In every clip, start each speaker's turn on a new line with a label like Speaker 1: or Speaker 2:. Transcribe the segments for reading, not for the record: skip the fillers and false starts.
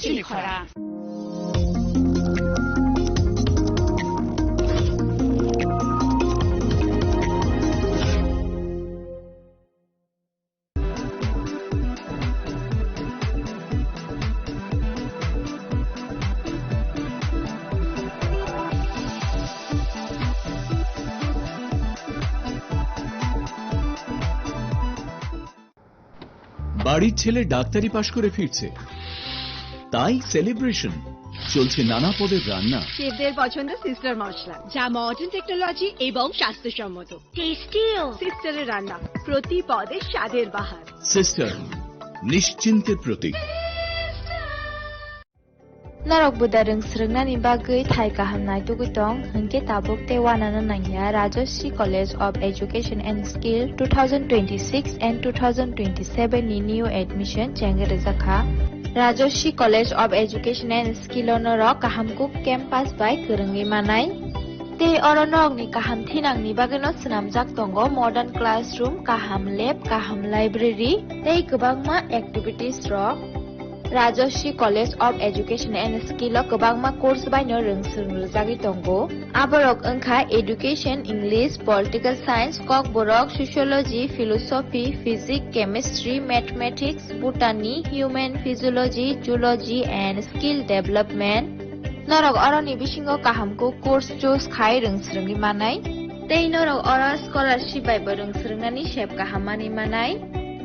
Speaker 1: চিলিখরা
Speaker 2: বাড়ির ছেলে ডাক্তারি পাশ করে ফিরছে, তাই সেলিব্রেশন চলছে নানা পদের রান্না।
Speaker 3: শেফদের পছন্দ সিস্টার মশলা, যা মডার্ন টেকনোলজি এবং স্বাস্থ্যসম্মত। টেস্টিও সিস্টারের রান্না, প্রতি পদে স্বাদের বাহার।
Speaker 2: Sister, নিশ্চিন্তের Pratik.
Speaker 4: Narok budareng srengna ni bagai thai kahamnai tugutong hengke tabuk te wanana nangya Rajoshi College of Education and Skill 2026 and 2027 ni new admission chengge rezakha Rajoshi College of Education and Skill onoro kahamkuk campus by kerenggi manai te oronok ni kaham thinang ni bagano snamjak tongo modern classroom, kaham lab, kaham library tei kwbangma activities rok Rajoshi College of Education and Skill o kwbangma course baino rongsung rwjagui tongo. Aborok wngkha Education, English, Political Science, Kok Borok, Sociology, Philosophy, Physics, Chemistry, Mathematics, Botany, Human Physiology, Zoology and Skill Development. Norok oroni bisingo kahamko course choose khai rongsrungni manai. Tei norok oro scholarship bai bo rongsrungnani shep kahamani manai.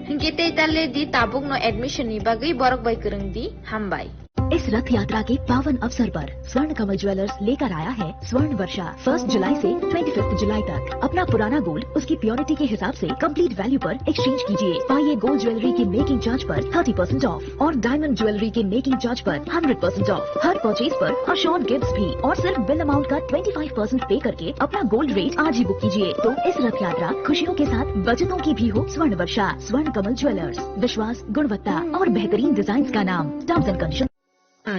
Speaker 4: Hingke tei talle di tabuk no admission ni bagai borok bai kereng di hambai.
Speaker 5: इस रथ यात्रा के पावन अवसर पर स्वर्ण कमल jewellers लेकर आया है स्वर्ण वर्षा 1 जुलाई से 25 जुलाई तक। अपना पुराना गोल्ड उसकी प्योरिटी के हिसाब से कंप्लीट वैल्यू पर एक्सचेंज कीजिए। पाइए गोल्ड ज्वेलरी के मेकिंग चार्ज पर 30% ऑफ और डायमंड ज्वेलरी के मेकिंग चार्ज पर 100% ऑफ। हर परचेज पर अशोर्ड गिफ्ट्स भी और सिर्फ बिल अमाउंट का 25% पे करके अपना गोल्ड रेट आज ही बुक कीजिए। तो इस रथ यात्रा खुशियों के साथ बचतों की भी हो। स्वर्ण वर्षा, स्वर्ण कमल ज्वेलर्स, विश्वास, गुणवत्ता और बेहतरीन डिजाइन का नाम। Terms and condition.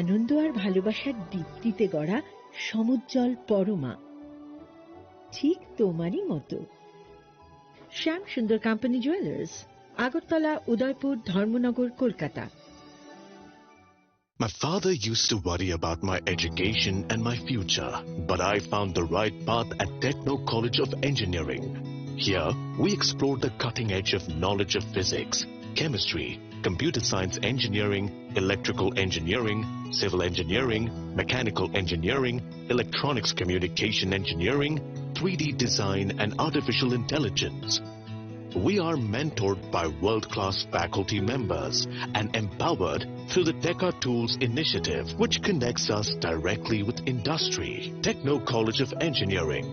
Speaker 6: আনন্দ আর ভালোবাসার দীপ্তিতে গড়া সমুজ্জ্বল পরমা, ঠিক তোমারই মতো। শ্যাম সুন্দর company jewellers, Agartala, Udaipur, Dharmanagar, Kolkata.
Speaker 7: My father used to worry about my education and my future, but I found the right path at Techno College of Engineering. Here, we explored the cutting edge of knowledge of physics, chemistry, computer science engineering, electrical engineering, civil engineering, mechanical engineering, electronics communication engineering, 3D design and artificial intelligence. We are mentored by world-class faculty members and empowered through the Teka Tools initiative, which connects us directly with industry. Techno College of Engineering.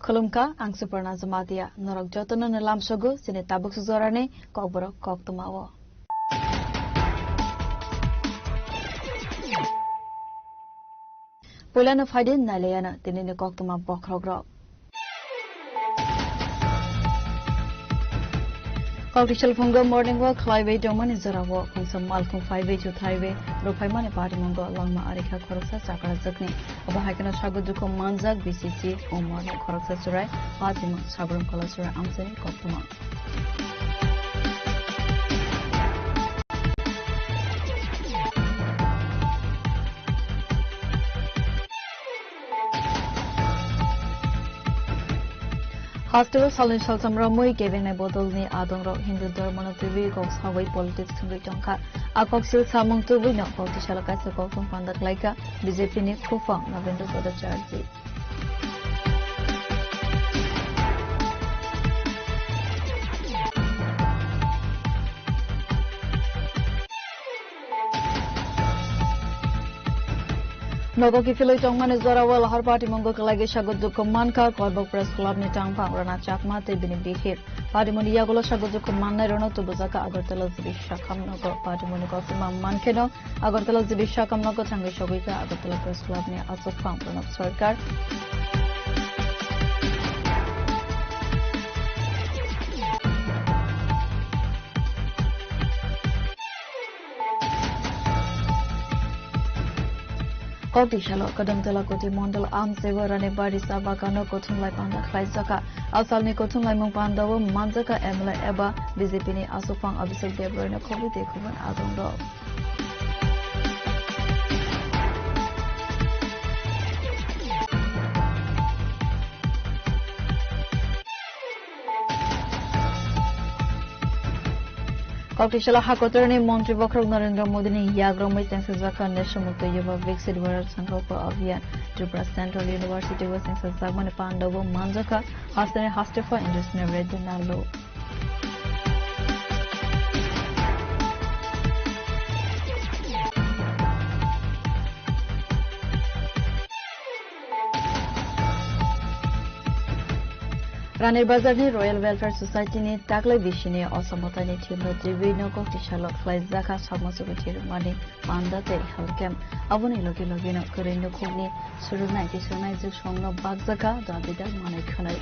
Speaker 8: Khulumka ang Suparna Zamatia norok jotono nalam sogo sine tabuk suzorane kokborok kok tumawo. Pulana faidin naleyana tinine kok tuma bokrogrok. Official Fungo morning walk highway doman is a walk on some Malcolm 582 highway, Ropaimane Party Mongo along Ma Arika Korosa Sakara Zakni, Obahakana Shaguduko Manzak, BCC, Omar Korosa Surai, Fatima Sabram Kolasura Amsani Koptuma. Hospital Salon Shalsam Ramui giving a bottle ni Adon Rock Hindu Dormon of the vehicles, Hawaii politics to Ritonka, Akoxil Samong to Wino, Political Castle from Pandak Laika, BJP Kufang, November for the charge. Nogo kifiloi tongmane zorawal har party mongo kalage shagoduk manka korbok press club ni tangpang rana chakma te bini bihir party moni yagulo shagoduk manna rono to buzaka agartala zibisha kamnogo party moni kofima mankeno agartala zibisha kamnogo thangai shogika agartala press club ni asofam pranab sarkar Koti shalo kadam tela koti mondal am sewarane bari sabakano kothunglai panda khlaisaka asalni kothunglai mong pandawo manjaka emla eba BJP ni asofang abisek debrone khobite khoban adongdo Koktishala hakotorni Mantri Bakrok Narendra Modi ni Yagromai Sensazaka Neshamukta Yuva Viksit Varar Sankalpa Abhiyan Tripura Central University was Sensazagman Pandavo Manjaka Hasane Hastefa Industry Redinalo Ranir Bazar ni Royal Welfare Society ni Taklai Bishini Osamota ni Timno Devi no Koktishala Klai Zaka Samasubitir Mani Pandate Halkem Avuni Logi Logino Kurino Kuni Surunai Tisunai Zushongno Bagzaka Davida Manakhanai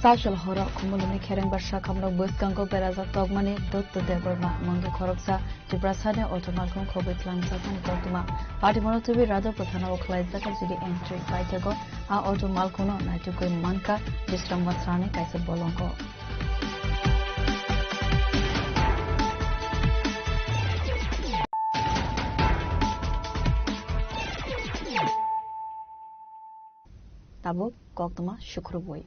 Speaker 8: Sashal Hora Kumuluni Kering Barsha Kamno Buskanko Beraza Togmani Dutta Deborma Monge Koroksa Jibrasane Automalkon Kobit Langsakan Kotuma Party Monotubi Rado Protana Oklaiza City Entry Paitago A Automalkono Naituko Manka Distram Masrani Kaisa Bolongo Tabo Koktuma Shukruboi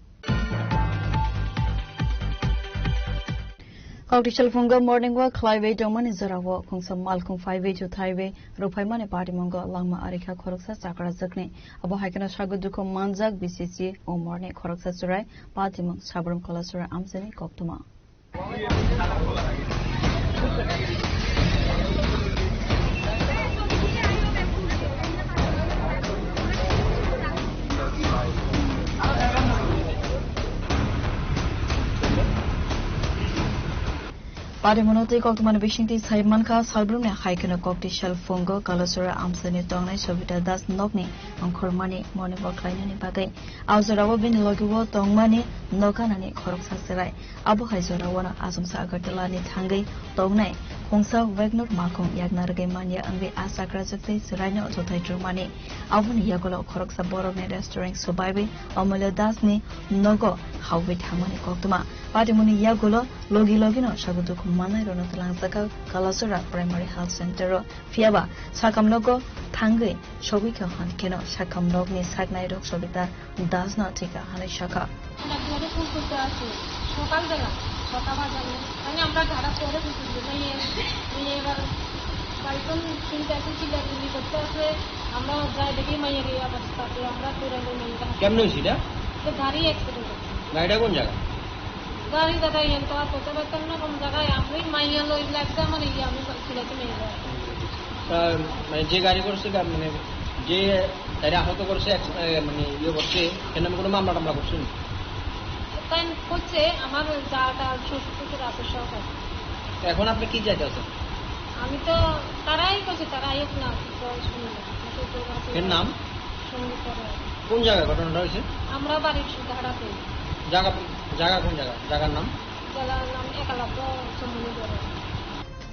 Speaker 8: Koktishala Funga morning walk Clive Doman is Zarawa Kungsam Malkung 5 to Thaiway Rupaimane Party Mongo Langma Arika Koroksa Sakara Zakne Abo Hakana Shaguduko Manzak BCC O morning Koroksa Surai Party Mong Sabram Kolasura Amseni Koktuma Party Monote Koktuman Vishinti Saimanka Salbrumne Haikana Koktishala Fungo Kalasura Amsani Tongnai Sovita Das Nokni Onkormani Morning Walk Lainani Bagai Auzarawa Bin Logiwo Tongmani Nokanani Koroksa Serai Abu Haizorawana Asumsa Agartalani Tangai Tongnai Kongsa Wegnok Malkong Yagnarage Mania Angvi Asakra Zakti Serino Totai Drumani Avuni Yagola Koroksa Borone Restaurant Subaibi Omalo Dasni Nogo Hawit Hamani Koktuma Party Muni Yagola Logi Logino Shagudu Manai Ronatalang Saka Kalasura Primary Health Center Fiaba Sakamlogo Tangai Shobika Han Keno Sakamlog ni Sagnai Rok Sobita does not take a Hane Shaka
Speaker 1: কেমন হইছিল গাড়ি accident গাড়িটা কোন জায়গা গাড়ি দাদা এত পৌঁছে পারতাম না কোন জায়গায় আমি মাইয়া লই লাগছে আমার এই আমি ছিলাতে নিয়ে যাই মানে যে গাড়ি করছে মানে যে তারা আহত করছে মানে ইয়ে করছে কেন কোনো মামলা টামলা করছেন তাই করছে আমার যাটা শ্বশুর আছে সব আছে এখন আপনি কি চাইতেছেন আমি তো তারাই করছে তারা আইক না শুনি এর নাম কোন জায়গায় ঘটনাটা হয়েছে আমরা বাড়ির সুধারাতে জায়গা কোন জায়গা জায়গার নাম একালাব্দ সমুদ্র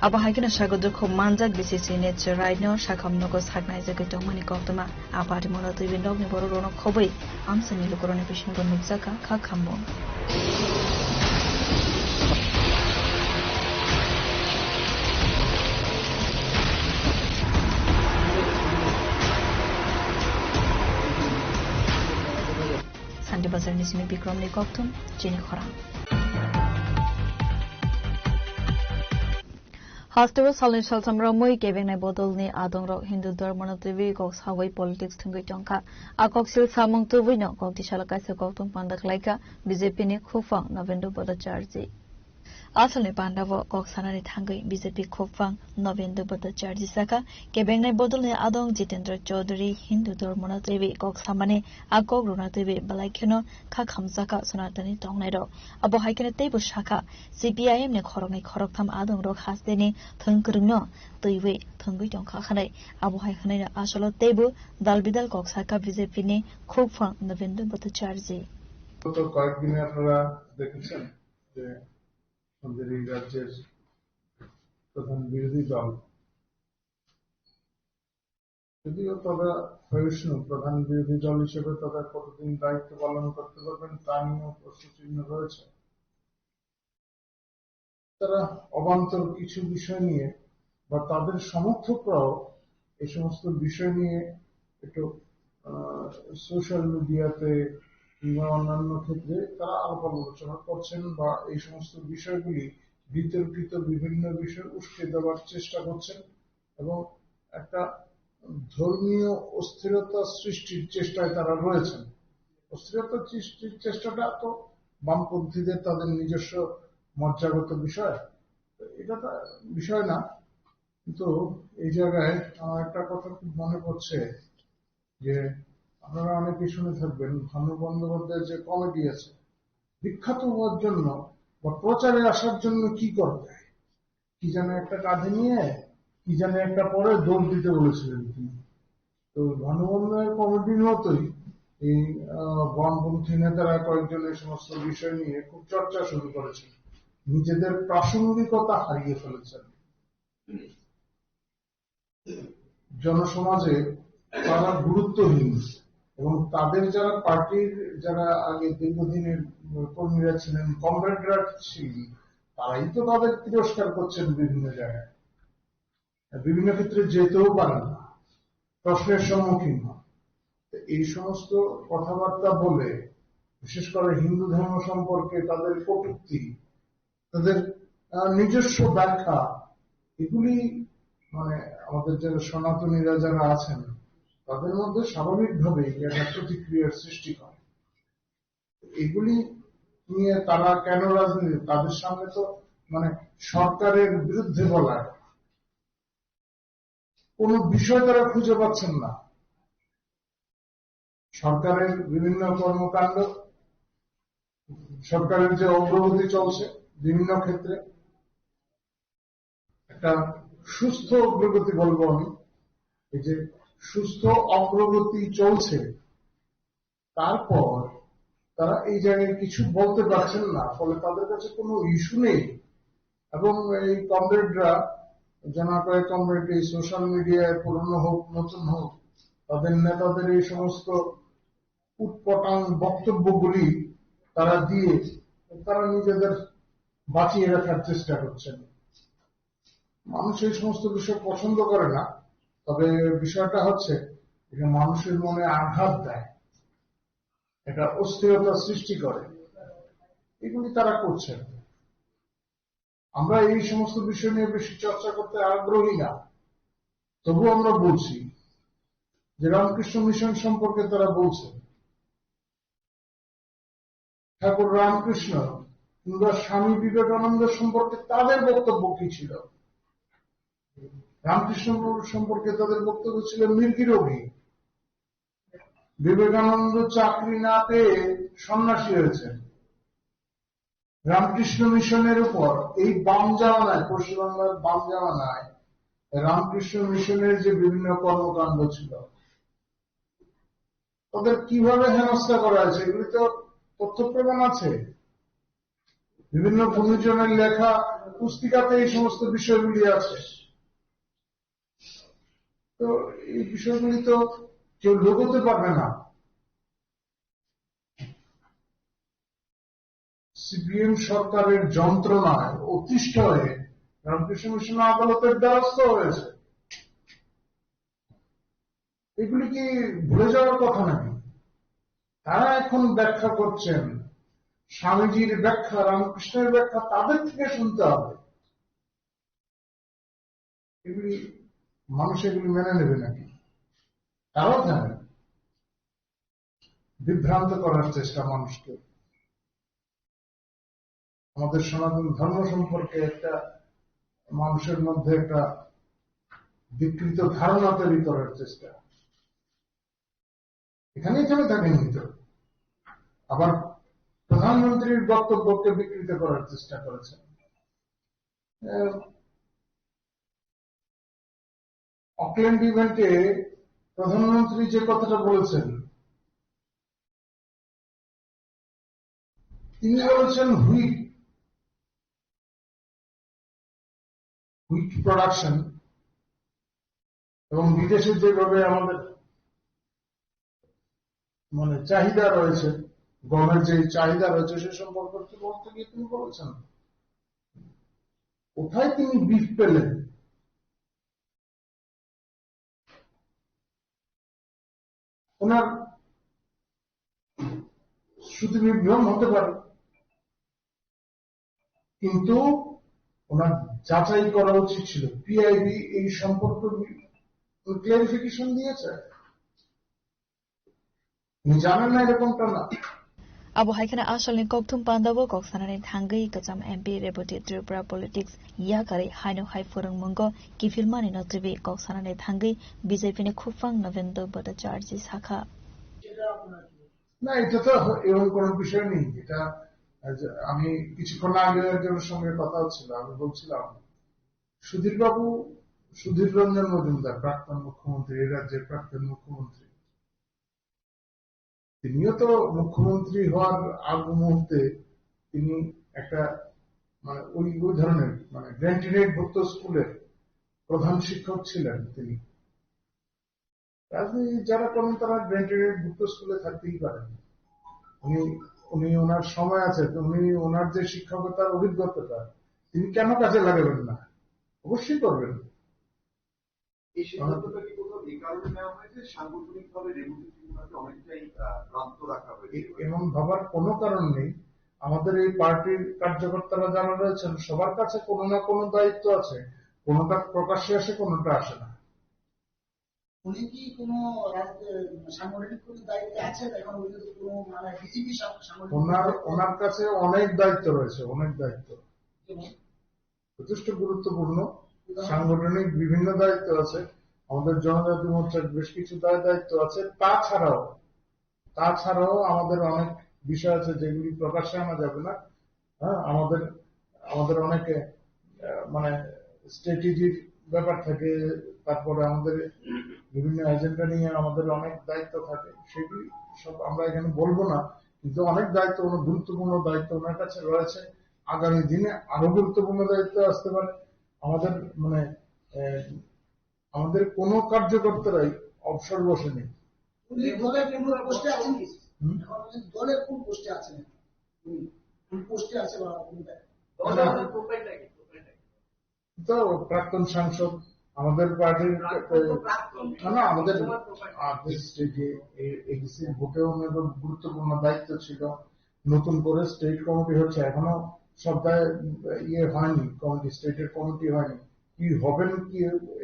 Speaker 8: Aba Haikana Shaguduko Manjak BCC Nature right now Shakamnogo Sagnai Zakitongmani Koktuma Apati Monotu Vinogni Borono Kobai Amsani Lukoroni Fishing Mixaka Kakambo Sandy Bazar Nismi Bikromni Koktum Jenny Khorang Hasteo salin sal samramoi keveng nai bodol ni adong rok Hindu dharma TV kok sawai politics thungui tongka akok sil samung tubui no kok tisala kaisa kok tung pandak laika BJP ni khufang Navendra Bhattacharjee Asal ni Pandavo kok sanani thangui BJP khufang Navendra Bhattacharjee saka keveng nai bodol ni adong Jitendra Chaudhary Hindu dharma TV kok samane akok rona TV balaikeno kha khamsaka sonatani tongnai ro abo haikene teibo shaka CPIM ne khorok tham adong rok hasdeni thangkrungno toiwe thangui tongkha khanai abo haikene asalo teibo dalbidal kok saka BJP ni khufang Navendra Bhattacharjee
Speaker 9: তো কয়েকদিনে আপনারা দেখেছেন যে আমাদের এই রাজ্যের প্রধান বিরোধী দল যদিও তারা সহিষ্ণু প্রধান বিরোধী দল হিসেবে তারা কতদিন দায়িত্ব পালন করতে পারবেন তা নিয়েও প্রশ্নচিহ্ন রয়েছে তারা অবান্তর কিছু বিষয় নিয়ে বা তাদের সমর্থকরাও এই সমস্ত বিষয় নিয়ে একটু সোশ্যাল মিডিয়াতে কিংবা অন্যান্য ক্ষেত্রে তারা আলাপ আলোচনা করছেন বা এই সমস্ত বিষয়গুলি বিতর্কিত বিভিন্ন বিষয় উস্কে দেওয়ার চেষ্টা করছেন এবং একটা ধর্মীয় অস্থিরতা সৃষ্টির চেষ্টায় তারা রয়েছেন অস্থিরতা সৃষ্টির চেষ্টাটা তো বামপন্থীদের তাদের নিজস্ব মজ্জাগত বিষয় এটা তো বিষয় না কিন্তু এই জায়গায় আমার একটা কথা খুব মনে পড়ছে যে আপনারা অনেকেই শুনে থাকবেন ভানু বন্দ্যোপাধ্যায়ের যে কমেডি আছে বিখ্যাত হওয়ার জন্য বা প্রচারে আসার জন্য কি করতে হয় কি যেন একটা কাঁধে নিয়ে কি যেন একটা পরে দৌড় দিতে বলেছিলেন তিনি তো ভানু বন্দ্যোপাধ্যায়ের কমেডির মতোই এই বামপন্থী নেতারা কয়েকজন এই সমস্ত বিষয় নিয়ে খুব চর্চা শুরু করেছেন নিজেদের প্রাসঙ্গিকতা হারিয়ে ফেলেছেন জনসমাজে তারা গুরুত্বহীন এবং তাদের যারা পার্টির যারা আগে দীর্ঘদিনের কর্মীরা ছিলেন কমরেডরা ছিলেন তারাই তো তাদের তিরস্কার করছেন বিভিন্ন জায়গায় বিভিন্ন ক্ষেত্রে যেতেও পারেন না প্রশ্নের সম্মুখীন হন এই সমস্ত কথাবার্তা বলে বিশেষ করে হিন্দু ধর্ম সম্পর্কে তাদের কটূক্তি তাদের নিজস্ব ব্যাখ্যা এগুলি মানে আমাদের যারা সনাতনীরা যারা আছেন তাদের মধ্যে স্বাভাবিকভাবেই একটা প্রতিক্রিয়ার সৃষ্টি করে এগুলি নিয়ে তারা কেন রাজনীতি তাদের সামনে তো মানে সরকারের বিরুদ্ধে বলার কোন বিষয় তারা খুঁজে পাচ্ছেন না সরকারের বিভিন্ন কর্মকাণ্ড সরকারের যে অগ্রগতি চলছে বিভিন্ন ক্ষেত্রে একটা সুস্থ অগ্রগতি বলবো আমি এই যে সুস্থ অগ্রগতি চলছে তারপর তারা এই জায়গায় কিছু বলতে পারছেন না ফলে তাদের কাছে কোনো ইস্যু নেই এবং এই কমরেডরা জানা কয়েক কমরেড এই সোশ্যাল মিডিয়ায় পুরনো হোক নতুন হোক তাদের নেতাদের এই সমস্ত উৎপটাং বক্তব্যগুলি তারা দিয়ে তারা নিজেদের বাঁচিয়ে রাখার চেষ্টা করছেন মানুষ এই সমস্ত বিষয় পছন্দ করে না তবে বিষয়টা হচ্ছে এটা মানুষের মনে আঘাত দেয় এটা অস্থিরতা সৃষ্টি করে এগুলি তারা করছেন আমরা এই সমস্ত বিষয় নিয়ে বেশি চর্চা করতে আগ্রহী না তবু আমরা বলছি যে রামকৃষ্ণ মিশন সম্পর্কে তারা বলছেন ঠাকুর রামকৃষ্ণ কিংবা স্বামী বিবেকানন্দ সম্পর্কে তাদের বক্তব্য কি ছিল রামকৃষ্ণ সম্পর্কে তাদের বক্তব্য ছিল মির্গিরোগী বিবেকানন্দ চাকরি না পেয়ে সন্ন্যাসী হয়েছেন রামকৃষ্ণ মিশনের উপর এই বাম জামানায় পশ্চিমবাংলার বাম জামানায় রামকৃষ্ণ মিশনের যে বিভিন্ন কর্মকাণ্ড ছিল তাদের কিভাবে হেনস্থা করা হয়েছে এগুলি তো তথ্য প্রমাণ আছে বিভিন্ন গুণীজনের লেখা পুস্তিকাতে এই সমস্ত বিষয়গুলি আছে তো এই বিষয়গুলি তো কেউ লুকোতে পারবে না সিপিএম সরকারের যন্ত্রণায় অতিষ্ঠ হয়ে রামকৃষ্ণ মিশন আদালতের দ্বারস্থ হয়েছে এগুলি কি ভুলে যাওয়ার কথা নাকি তারা এখন ব্যাখ্যা করছেন স্বামীজির ব্যাখ্যা রামকৃষ্ণের ব্যাখ্যা তাদের থেকে শুনতে হবে এগুলি মানুষ এগুলি মেনে নেবে নাকি? তারাও জানেন বিভ্রান্ত করার চেষ্টা মানুষকে, আমাদের সনাতন ধর্ম সম্পর্কে একটা মানুষের মধ্যে একটা বিকৃত ধারণা তৈরি করার চেষ্টা, এখানেই থেমে থাকেনি তো। আবার প্রধানমন্ত্রীর বক্তব্যকে বিকৃত করার চেষ্টা করেছেন। অকল্যান্ড ইভেন্টে প্রধানমন্ত্রী যে কথাটা বলেছেন, তিনি বলেছেন হুইট প্রোডাকশন এবং বিদেশে যেভাবে আমাদের মানে চাহিদা রয়েছে, গমের যে চাহিদা রয়েছে সে সম্পর্কে বলতে গিয়ে তিনি বলেছেন কোথায় তিনি বিফ পেলেন। ওনার শুধু বিভ্রম হতে পারে, কিন্তু ওনার যাচাই করা উচিত ছিল। পিআইবি এই সম্পর্কে ক্লারিফিকেশন দিয়েছে, উনি জানেন না এরকমটা না।
Speaker 8: Abo haikana asalni kokthum pandabo koksanani thangai kacham MP reboti Tripura politics yakari haino hai forang mungo kifilmani notibi koksanani thangai BJP ni khufang November bata charge sakha
Speaker 9: না, এটা তো এমন কোন বিষয় নেই। এটা আমি কিছুক্ষণ আগে একজনের সঙ্গে কথা হচ্ছিল, আমি বলছিলাম সুধীর রঞ্জন মজুমদার প্রাক্তন মুখ্যমন্ত্রী, এই রাজ্যের প্রাক্তন মুখ্যমন্ত্রী, তিনিও তো মুখ্যমন্ত্রী হওয়ার আগ মুহূর্তে তিনি একটা মানে ওই ধরনের মানে গ্র্যান্টিনেট ভুক্ত স্কুলের প্রধান শিক্ষক ছিলেন। তিনি যারা করেন তারা গ্র্যান্টিনেট ভুক্ত স্কুলে থাকতেই পারেন। উনি ওনার সময় আছে, উনি ওনার যে শিক্ষকতার অভিজ্ঞতা তিনি কেন কাজে লাগাবেন না? অবশ্যই করবেন।
Speaker 10: এই সিদ্ধান্তটা কি কোথাও এই কারণে নেওয়া হয়েছে সাংগঠনিকভাবে রেগুলেটরি অনেকটাই ক্লান্ত রাখা হয়েছে?
Speaker 9: এমন ভাবার কোনো কারণ নেই। আমাদের এই পার্টির কার্যকর্তারা যারা রয়েছেন সবার কাছে কোনো না কোনো দায়িত্ব আছে, কোনোটা প্রকাশ্যে আসে, কোনোটা আসে না।
Speaker 11: উনি কি কোনো সাংগঠনিক কোনো দায়িত্বে আছেন এখন? কোনো মানে বিজেপি
Speaker 9: ওনার কাছে অনেক দায়িত্ব রয়েছে, অনেক দায়িত্ব যথেষ্ট গুরুত্বপূর্ণ। সাংগঠনিক বিভিন্ন দায়িত্ব আছে, আমাদের জনজাতি মোর্চার বেশ কিছু দায়িত্ব আছে। তাছাড়াও আমাদের অনেক বিষয় আছে যেগুলি প্রকাশ্যে আনা যাবে না। হ্যাঁ, আমাদের অনেক মানে স্ট্র্যাটেজির ব্যাপার থাকে, তারপরে আমাদের বিভিন্ন এজেন্ডা নিয়ে আমাদের অনেক দায়িত্ব থাকে, সেগুলি সব আমরা এখানে বলবো না, কিন্তু অনেক দায়িত্ব, গুরুত্বপূর্ণ দায়িত্ব ওনার কাছে রয়েছে। আগামী দিনে আরো গুরুত্বপূর্ণ দায়িত্ব আসতে পারে। আমাদের কোন কার্যকর্তারাই অবসর বসে নেই।
Speaker 11: দলের কোন পোস্টে আছেন কি? দলের কোন পোস্টে আছেন? কোন পোস্টে আছে বা
Speaker 9: তো প্রাক্তন সাংসদ আমাদের পার্টির, আমাদের এডিসির ভোটেও গুরুত্বপূর্ণ দায়িত্ব ছিল। নতুন করে স্টেট কমিটি হচ্ছে, এখনো সপ্তাহে হয়নি, কমিটি স্টেটের কমিটি হয়নি, কি হবেন কি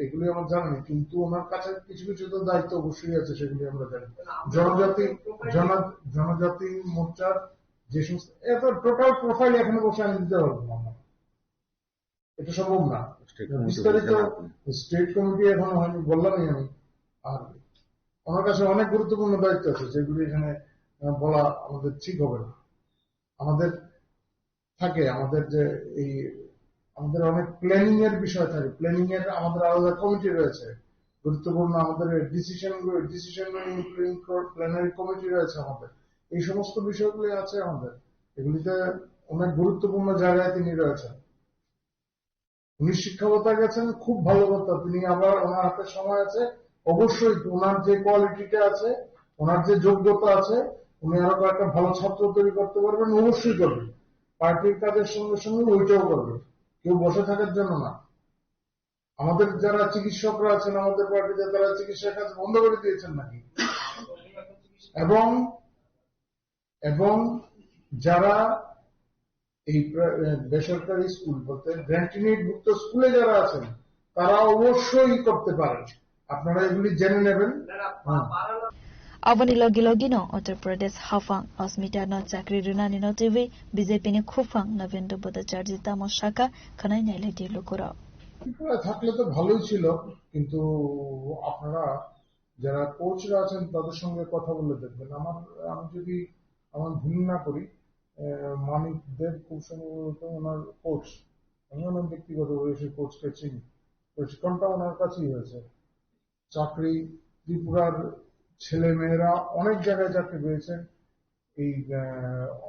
Speaker 9: এগুলি আমরা জানি, কিন্তু ওনার কাছে কিছু কিছু তো দায়িত্ব অবশ্যই আছে, সেগুলি আমরা জানি। জনজাতি মোর্চার যে সমস্ত এত টোটাল প্রোফাইল এখানে বসে আমি দিতে পারবো না, এটা সম্ভব না। বিস্তারিত স্টেট কমিটি এখনো হয়নি, বললামই আমি। আর ওনার কাছে অনেক গুরুত্বপূর্ণ দায়িত্ব আছে, যেগুলি এখানে বলা আমাদের ঠিক হবে না। আমাদের আমাদের অনেক প্ল্যানিং এর বিষয় থাকে, প্ল্যানিং এর আমাদের আলাদা কমিটি রয়েছে, গুরুত্বপূর্ণ আমাদের ডিসিশন প্ল্যানারি কমিটি রয়েছে আমাদের, এই সমস্ত বিষয়গুলি আছে আমাদের। এগুলিতে অনেক গুরুত্বপূর্ণ জায়গায় তিনি রয়েছেন। উনি শিক্ষকতা গেছেন, খুব ভালো কথা। তিনি আবার ওনার হাতে সময় আছে, অবশ্যই ওনার যে কোয়ালিটিটা আছে, ওনার যে যোগ্যতা আছে, উনি আরো কয়েকটা ভালো ছাত্র তৈরি করতে পারবেন, অবশ্যই করবেন। পার্টির কাজের সঙ্গে সঙ্গে ওইটাও করবেন, কেউ বসে থাকার জন্য না। আমাদের যারা চিকিৎসকরা আছেন আমাদের পার্টিতে, তারা চিকিৎসার কাজ বন্ধ করে দিয়েছেন নাকি? এবং যারা এই বেসরকারি স্কুল বলতে গ্র্যান্টিনেট ভুক্ত স্কুলে যারা আছেন, তারা অবশ্যই করতে পারেন, আপনারা এগুলি জেনে নেবেন।
Speaker 8: Awani logi no Uttar Pradesh Hafang Osmita no Chakri Runani no TV BJP ni Khufang Navendra Bhattacharya Tamoshaka Khanai Nailati Lokora.
Speaker 9: থাকলে তো ভালোই ছিল, কিন্তু আপনারা যারা কোচরা আছেন তাদের সঙ্গে কথা বলে দেখবেন। আমি যদি আমার ভুল না করি, মানিক দেব খুব সম্ভবত ওনার কোচ, আমি ওনার ব্যক্তিগত সেই কোচকে চিনি, প্রশিক্ষণটা ওনার কাছেই হয়েছে। চাকরি ত্রিপুরার ছেলে মেয়েরা অনেক জায়গায় চাকরি পেয়েছে, এই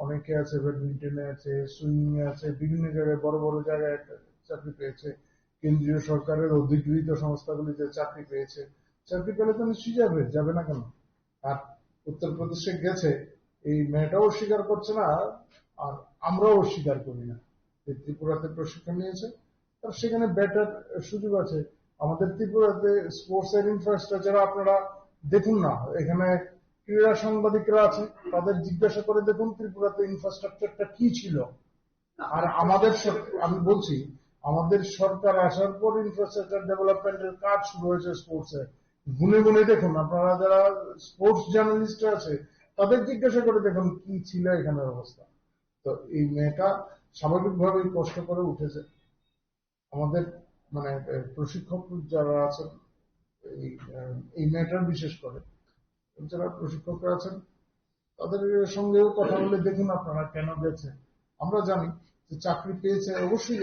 Speaker 9: অনেকে আছে ব্যাডমিন্টনে আছে, সুইমিং এ আছে, বিভিন্ন জায়গায় বড় বড় জায়গায় চাকরি পেয়েছে, কেন্দ্রীয় সরকারের অধিকৃত সংস্থাগুলিতে চাকরি পেয়েছে। চাকরি পেলে তো নিশ্চয়ই যাবে না কেন? আর উত্তরপ্রদেশে গেছে, এই মেয়েটাও স্বীকার করছে না, আর আমরাও স্বীকার করি না। ত্রিপুরাতে প্রশিক্ষণ নিয়েছে, তার সেখানে বেটার সুযোগ আছে। আমাদের ত্রিপুরাতে স্পোর্টস এর ইনফ্রাস্ট্রাকচার আপনারা দেখুন না, এখানে ক্রীড়া সাংবাদিকরা আছে, তাদের জিজ্ঞাসা করে দেখুন ত্রিপুরাতে ইনফ্রাস্ট্রাকচারটা কি ছিল। আর আমাদের আমি বলছি, আমাদের সরকার আসার পর ইনফ্রাস্ট্রাকচার ডেভেলপমেন্টের কাজ শুরু হয়েছে স্পোর্টসে। গুনে গুনে দেখুন, আপনারা যারা স্পোর্টস জার্নালিস্ট আছে তাদের জিজ্ঞাসা করে দেখুন কি ছিল এখানের অবস্থা। তো এই মেয়েটা স্বাভাবিকভাবেই কষ্ট করে উঠেছে। আমাদের মানে প্রশিক্ষক যারা আছেন, এই মেয়েটার বিশেষ করে যারা প্রশিক্ষকরা আছেন তাদের সঙ্গেও কথা বলে দেখুন আপনারা কেন গেছে। আমরা জানি যে চাকরি পেয়েছে, অবশ্যই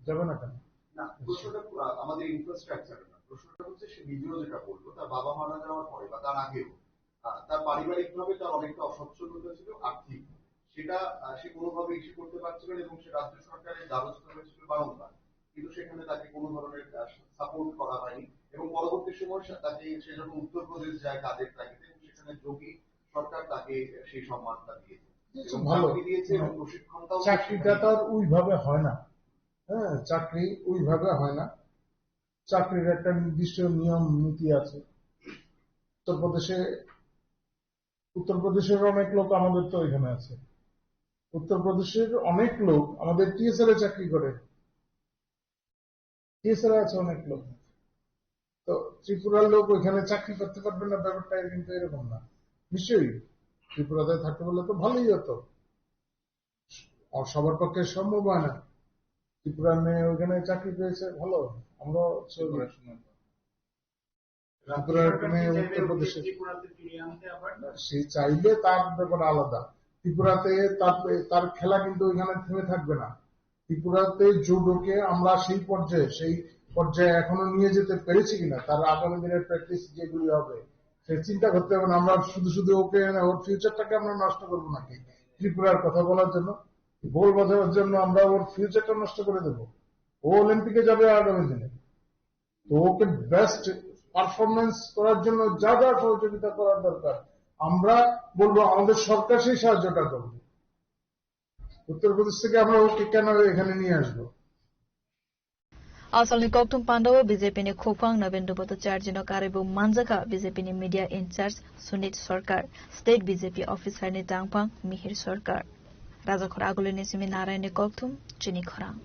Speaker 9: যাবে না কেন?
Speaker 10: না, প্রশ্নটা আমাদের ইনফ্রাস্ট্রাকচার না, প্রশ্নটা হচ্ছে সে নিজেও যেটা বললো, তার বাবা মারা যাওয়ার পরে বা তার আগেও তার পারিবারিক ভাবে তার অনেকটা অসচ্ছলতা ছিল আর্থিক, সেটা সে কোনোভাবে ইস্যু করতে পারছিল এবং সে রাজ্য সরকারের দ্বারস্থ হয়েছিল বারংবার, কিন্তু সেখানে তাকে কোনো ধরনের সাপোর্ট করা হয়নি। এবং পরবর্তী সময় তাকে সে যখন উত্তরপ্রদেশ যায় কাজের তাগিদে, সেখানে যোগী সরকার তাকে সেই সম্মানটা দিয়েছে, প্রশিক্ষণটাও।
Speaker 9: চাকরিটা তার ওইভাবে হয় না, হ্যাঁ, চাকরি ওইভাবে হয় না। চাকরির একটা নির্দিষ্ট নিয়ম নীতি আছে। উত্তরপ্রদেশের অনেক লোক আমাদের তো এখানে আছে, উত্তরপ্রদেশের অনেক লোক আমাদের টিএসআর এ চাকরি করে, টিএসআর আছে অনেক লোক। তো ত্রিপুরার লোক ওইখানে চাকরি করতে পারবে না, ব্যাপারটা কিন্তু এরকম না। নিশ্চয়ই ত্রিপুরাতে থাকতে বললে তো ভালোই হতো, সবার পক্ষে সম্ভব হয় না। ত্রিপুরার মেয়ে ওইখানে চাকরি পেয়েছে, ভালো। আমরা উত্তরপ্রদেশে সে চাইলে তার ব্যাপার আলাদা। ত্রিপুরাতে তার খেলা কিন্তু ওইখানে থেমে থাকবে না। ত্রিপুরাতে জুডোকে আমরা সেই পর্যায়ে এখনো নিয়ে যেতে পেরেছি কিনা, তার আগামী দিনের প্র্যাকটিস যেগুলি হবে সে চিন্তা করতে হবে না। আমরা শুধু ওকে ওর ফিউচারটাকে আমরা নষ্ট করবো নাকি ত্রিপুরার কথা বলার জন্য, গোল বাজানোর জন্য আমরা ওর ফিউচারটা নষ্ট করে দেবো? ও অলিম্পিকে যাবে আগামী দিনে, তো ওকে বেস্ট পারফরমেন্স করার জন্য যা যা সহযোগিতা করার দরকার আমরা বলবো, আমাদের সরকার সেই সাহায্যটা করবে। উত্তরপ্রদেশ থেকে আমরা ওকে কেন এখানে নিয়ে আসবো?
Speaker 8: Asalni Koktum Pandawa BJP ni Khufang Navendra Bhattacharya no Karibu Manjaka BJP ni Media Incharge Sunit Sarkar State BJP Officer ni Tangpang Mihir Sarkar Raja Khora Aguli ni Simi Narai ni Koktum Chini Khora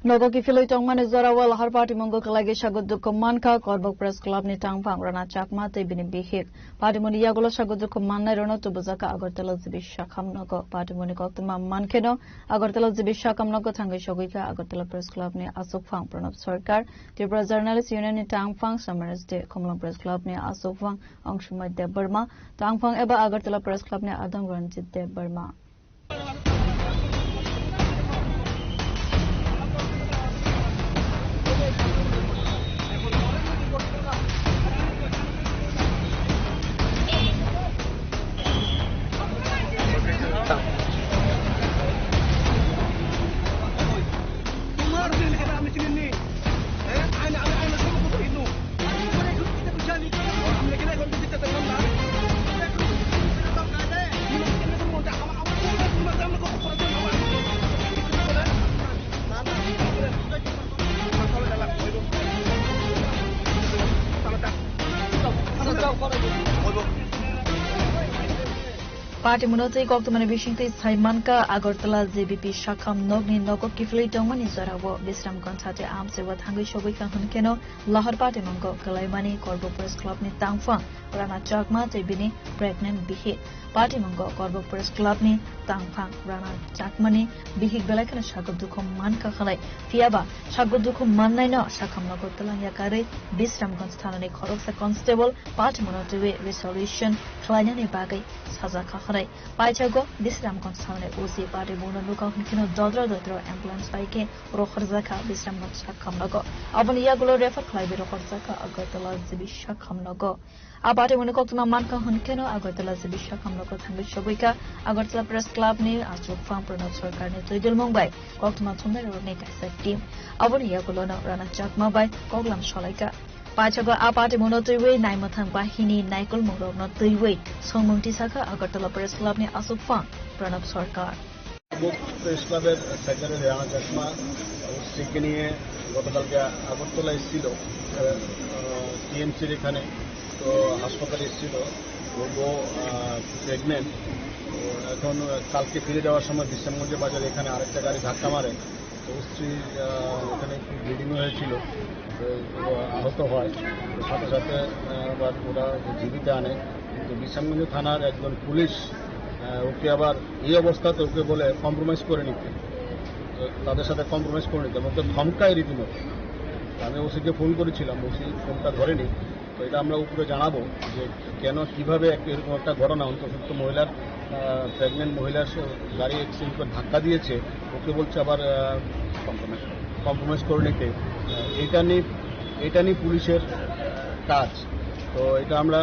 Speaker 8: Nogo ki filoi tongmani Zorawa Lahar Party Mongo Kalagi Shagoduk Manka Korbok Press Club ni Tangpang Rana Chakma Tebini Bihik Party Moni Yagola Shagoduk Manna Rono Tubuzaka Agartala Zibi Shakam Nogo Party Moni Koktuma Mankeno Agartala Zibi Shakam Nogo Tangi Shogika Agartala Press Club ni Asok Phang Pranab Sarkar Tripura Journalist Union ni Tangpang Samaras de Komlang Press Club ni Asok Phang Angshumai De Burma Tangpang Eba Agartala Press Club ni Adam Ranjit De Burma Party Munotei Koktamani Bishingti Saimanka Agartala JBP Shakam Nogni Nogo Kifli Tongmani Zarawo Bisram Kontate Amsewa Tangi Shobika Hunkeno Lahar Party Mongo Kalaimani Korbo Press Club ni Tangfang Rana Chakma Tebini Pregnant Bihi Party Mongo Korbo Press Club ni Tangfang Rana Chakmani Bihi Belakana Shakudukum Manka Khalai Fiaba Shakudukum Mannaino Shakam Nogo Talanyakare Bisram Konstanani Koroksa Constable Party Munotei Resolution Kalainani Bagai Sazaka Paichago, Bisram Constable Uzi Party Munanuka Hunkino Dodra Dodro Ambulance Bike Rohorzaka Bisram Shakam Nogo Abaniagulo Refer Clive Rohorzaka Agatala Zibisha Kamnogo Abati Munukokma Manka Hunkino Agatala Zibisha Kamnogo Tangi Shobika Agatala Press Club ni Achuk Farm Pranab Sarkar ni Tuidil Mumbai Kokma Tunda Rone Kaisa Team Abaniagulo Rana Chakma by Koglam Shalaika Pachago Apati Monotui, Naimatang Bahini, Nikol Moro, not 3 weight. So Muntisaka, Agatala Press Club ni Asuk Farm, Pranab Sarkar.
Speaker 12: Press Club Secretary Rana Chakma, Sikini, Gotalka, Agatala Stilo, TMC Kane, Hospital Stilo, Go pregnant. এখন কালকে ফিরে যাওয়ার সময় বিশ্রামগঞ্জের বাজারে এখানে আরেকটা গাড়ি ধাক্কা মারে অবশ্যই এখানে একটু ব্লিডিং হয়েছিল আহত হয় সাথে সাথে আবার ওরা জীবিত আনে তো বিশ্রামগঞ্জ থানার একজন পুলিশ ওকে আবার এই অবস্থাতে ওকে বলে কম্প্রোমাইজ করে নিতে তাদের সাথে কম্প্রোমাইজ করে নিতে ওকে ধমকায় রীতিমতো আমি ওসিকে ফোন করেছিলাম ওসি ফোনটা ধরেনি তো এটা আমরা উপরে জানাবো যে কেন কিভাবে এরকম একটা ঘটনা অন্তর্ভুক্ত মহিলার প্রেগনেন্ট মহিলার গাড়ি অ্যাক্সিডেন্ট করে ধাক্কা দিয়েছে ওকে বলছে আবার কম্প্রোমাইজ করে নিতে এটা নিয়ে পুলিশের কাজ তো এটা আমরা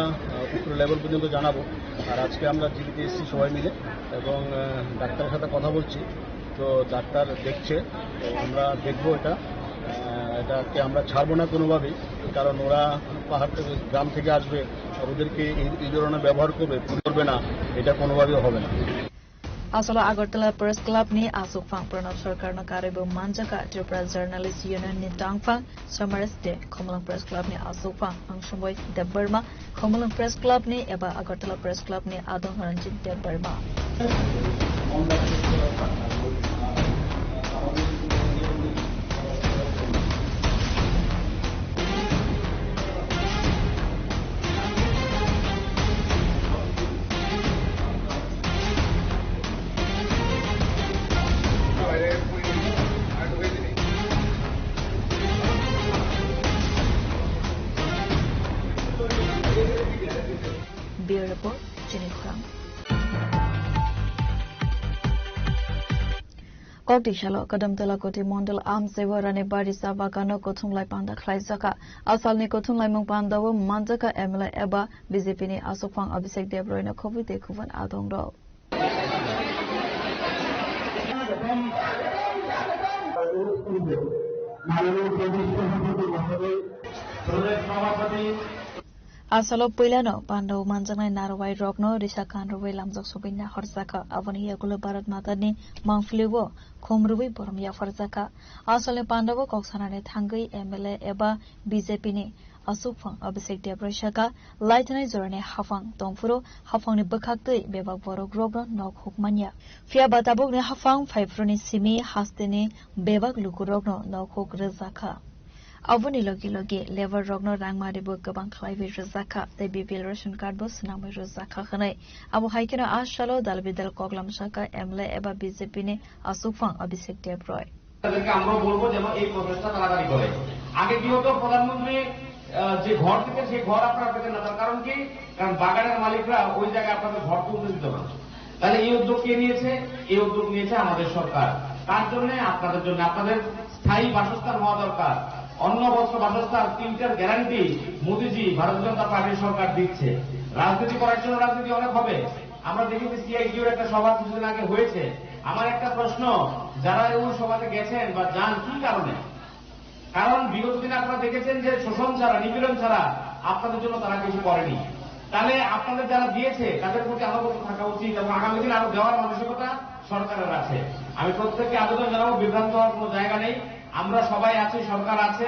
Speaker 12: উপর লেভেল পর্যন্ত জানাবো আর আজকে আমরা জীবিতে এসেছি সবাই মিলে এবং ডাক্তারের সাথে কথা বলছি তো ডাক্তার দেখছে তো আমরা দেখবো এটাকে আমরা ছাড়বো না কোনোভাবেই কারণ ওরা পাহাড় থেকে গ্রাম থেকে আসবে আর ওদেরকে এই ধরনের ব্যবহার করবে না এটা কোনোভাবেই হবে না
Speaker 8: Asala Agartala Press Club ni Asuk Farm Pranab Sarkar na Karibu Manjaka Tripura Journalist Union ni Tangfang Samareste Komalang Press Club ni Asuk Farm Angshumboy Debarma Komalang Press Club ni Eba Agartala Press Club ni Adong Haranjit Debarma Bureau Report, Jenny Krang. Kokti Shalo, Kadam Telakoti Mondal Arms, they were running body Sabakano, Kotum like Panda Klaisaka, Asalni Kotum like Mupanda, Manzaka, Emila Eba, Bizipini, Asofang, Abisek Debroina, Covid, they Kuvan Adongdo. Asalo Pilano, Pando, Manzana, Narawai Rogno, Rishakan, Ruwe Lamzok Subina, Horzaka, Avania Gulu Barat Matani, Manflivo, Kumruwi, Boromia Forzaka, Asalo Pandavo, Coxanane Tangi, Emile Eba, Bizepini, Asufang, Abisek Debreshaka, Lightning Zorane, Hafang, Domfuro, Hafang Bukakti, Beba Boro Grogno, Nok Hukmania. Fia Batabuk, Hafang, 5 Runi Simi, Hastini, Beba Lukurogno, Nok Huk Rezaka. Avuni Logi, Lever Rogno, Rangmari Book, Gaban Clive Rezaka, the BPL Russian card bus, Nami Rezaka Hane, Abu Haikina Ashalo, Dalvidel Koglam Shaka, Emle Eba Bizepini, Asufang, Abisek Debroy.
Speaker 13: আমরা বলবো যেন এই প্রচেষ্টা তাড়াতাড়ি করে আগে কি হতো প্রধানমন্ত্রী যে ঘর থেকে সেই ঘর আপনারা পেতেন না তার কারণ কি কারণ বাগানের মালিকরা ওই জায়গায় আপনাদের ঘর তুলতে দিত না তাহলে এই উদ্যোগ কে নিয়েছে এই উদ্যোগ নিয়েছে আমাদের সরকার তার জন্য আপনাদের জন্য আপনাদের স্থায়ী বাসস্থান হওয়া দরকার অন্ন বস্ত্র বাসস্থান তিনটার গ্যারান্টি মোদিজি ভারতীয় জনতা পার্টির সরকার দিচ্ছে রাজনীতি করার জন্য রাজনীতি অনেক হবে আমরা দেখেছি সিআইটিউর একটা সভা কিছুদিন আগে হয়েছে আমার একটা প্রশ্ন যারা ওই সভাতে গেছেন বা যান কি কারণে কারণ বিগত দিনে আপনারা দেখেছেন যে শোষণ ছাড়া নিপীড়ন ছাড়া আপনাদের জন্য তারা কিছু করেনি তাহলে আপনাদের যারা দিয়েছে তাদের প্রতি আনুগত্য থাকা উচিত এবং আগামী দিন আরো দেওয়ার মানসিকতা সরকারের আছে আমি প্রত্যেককে আবেদন জানাবো বিভ্রান্ত হওয়ার কোনো জায়গা নেই আমরা সবাই আছি সরকার আছে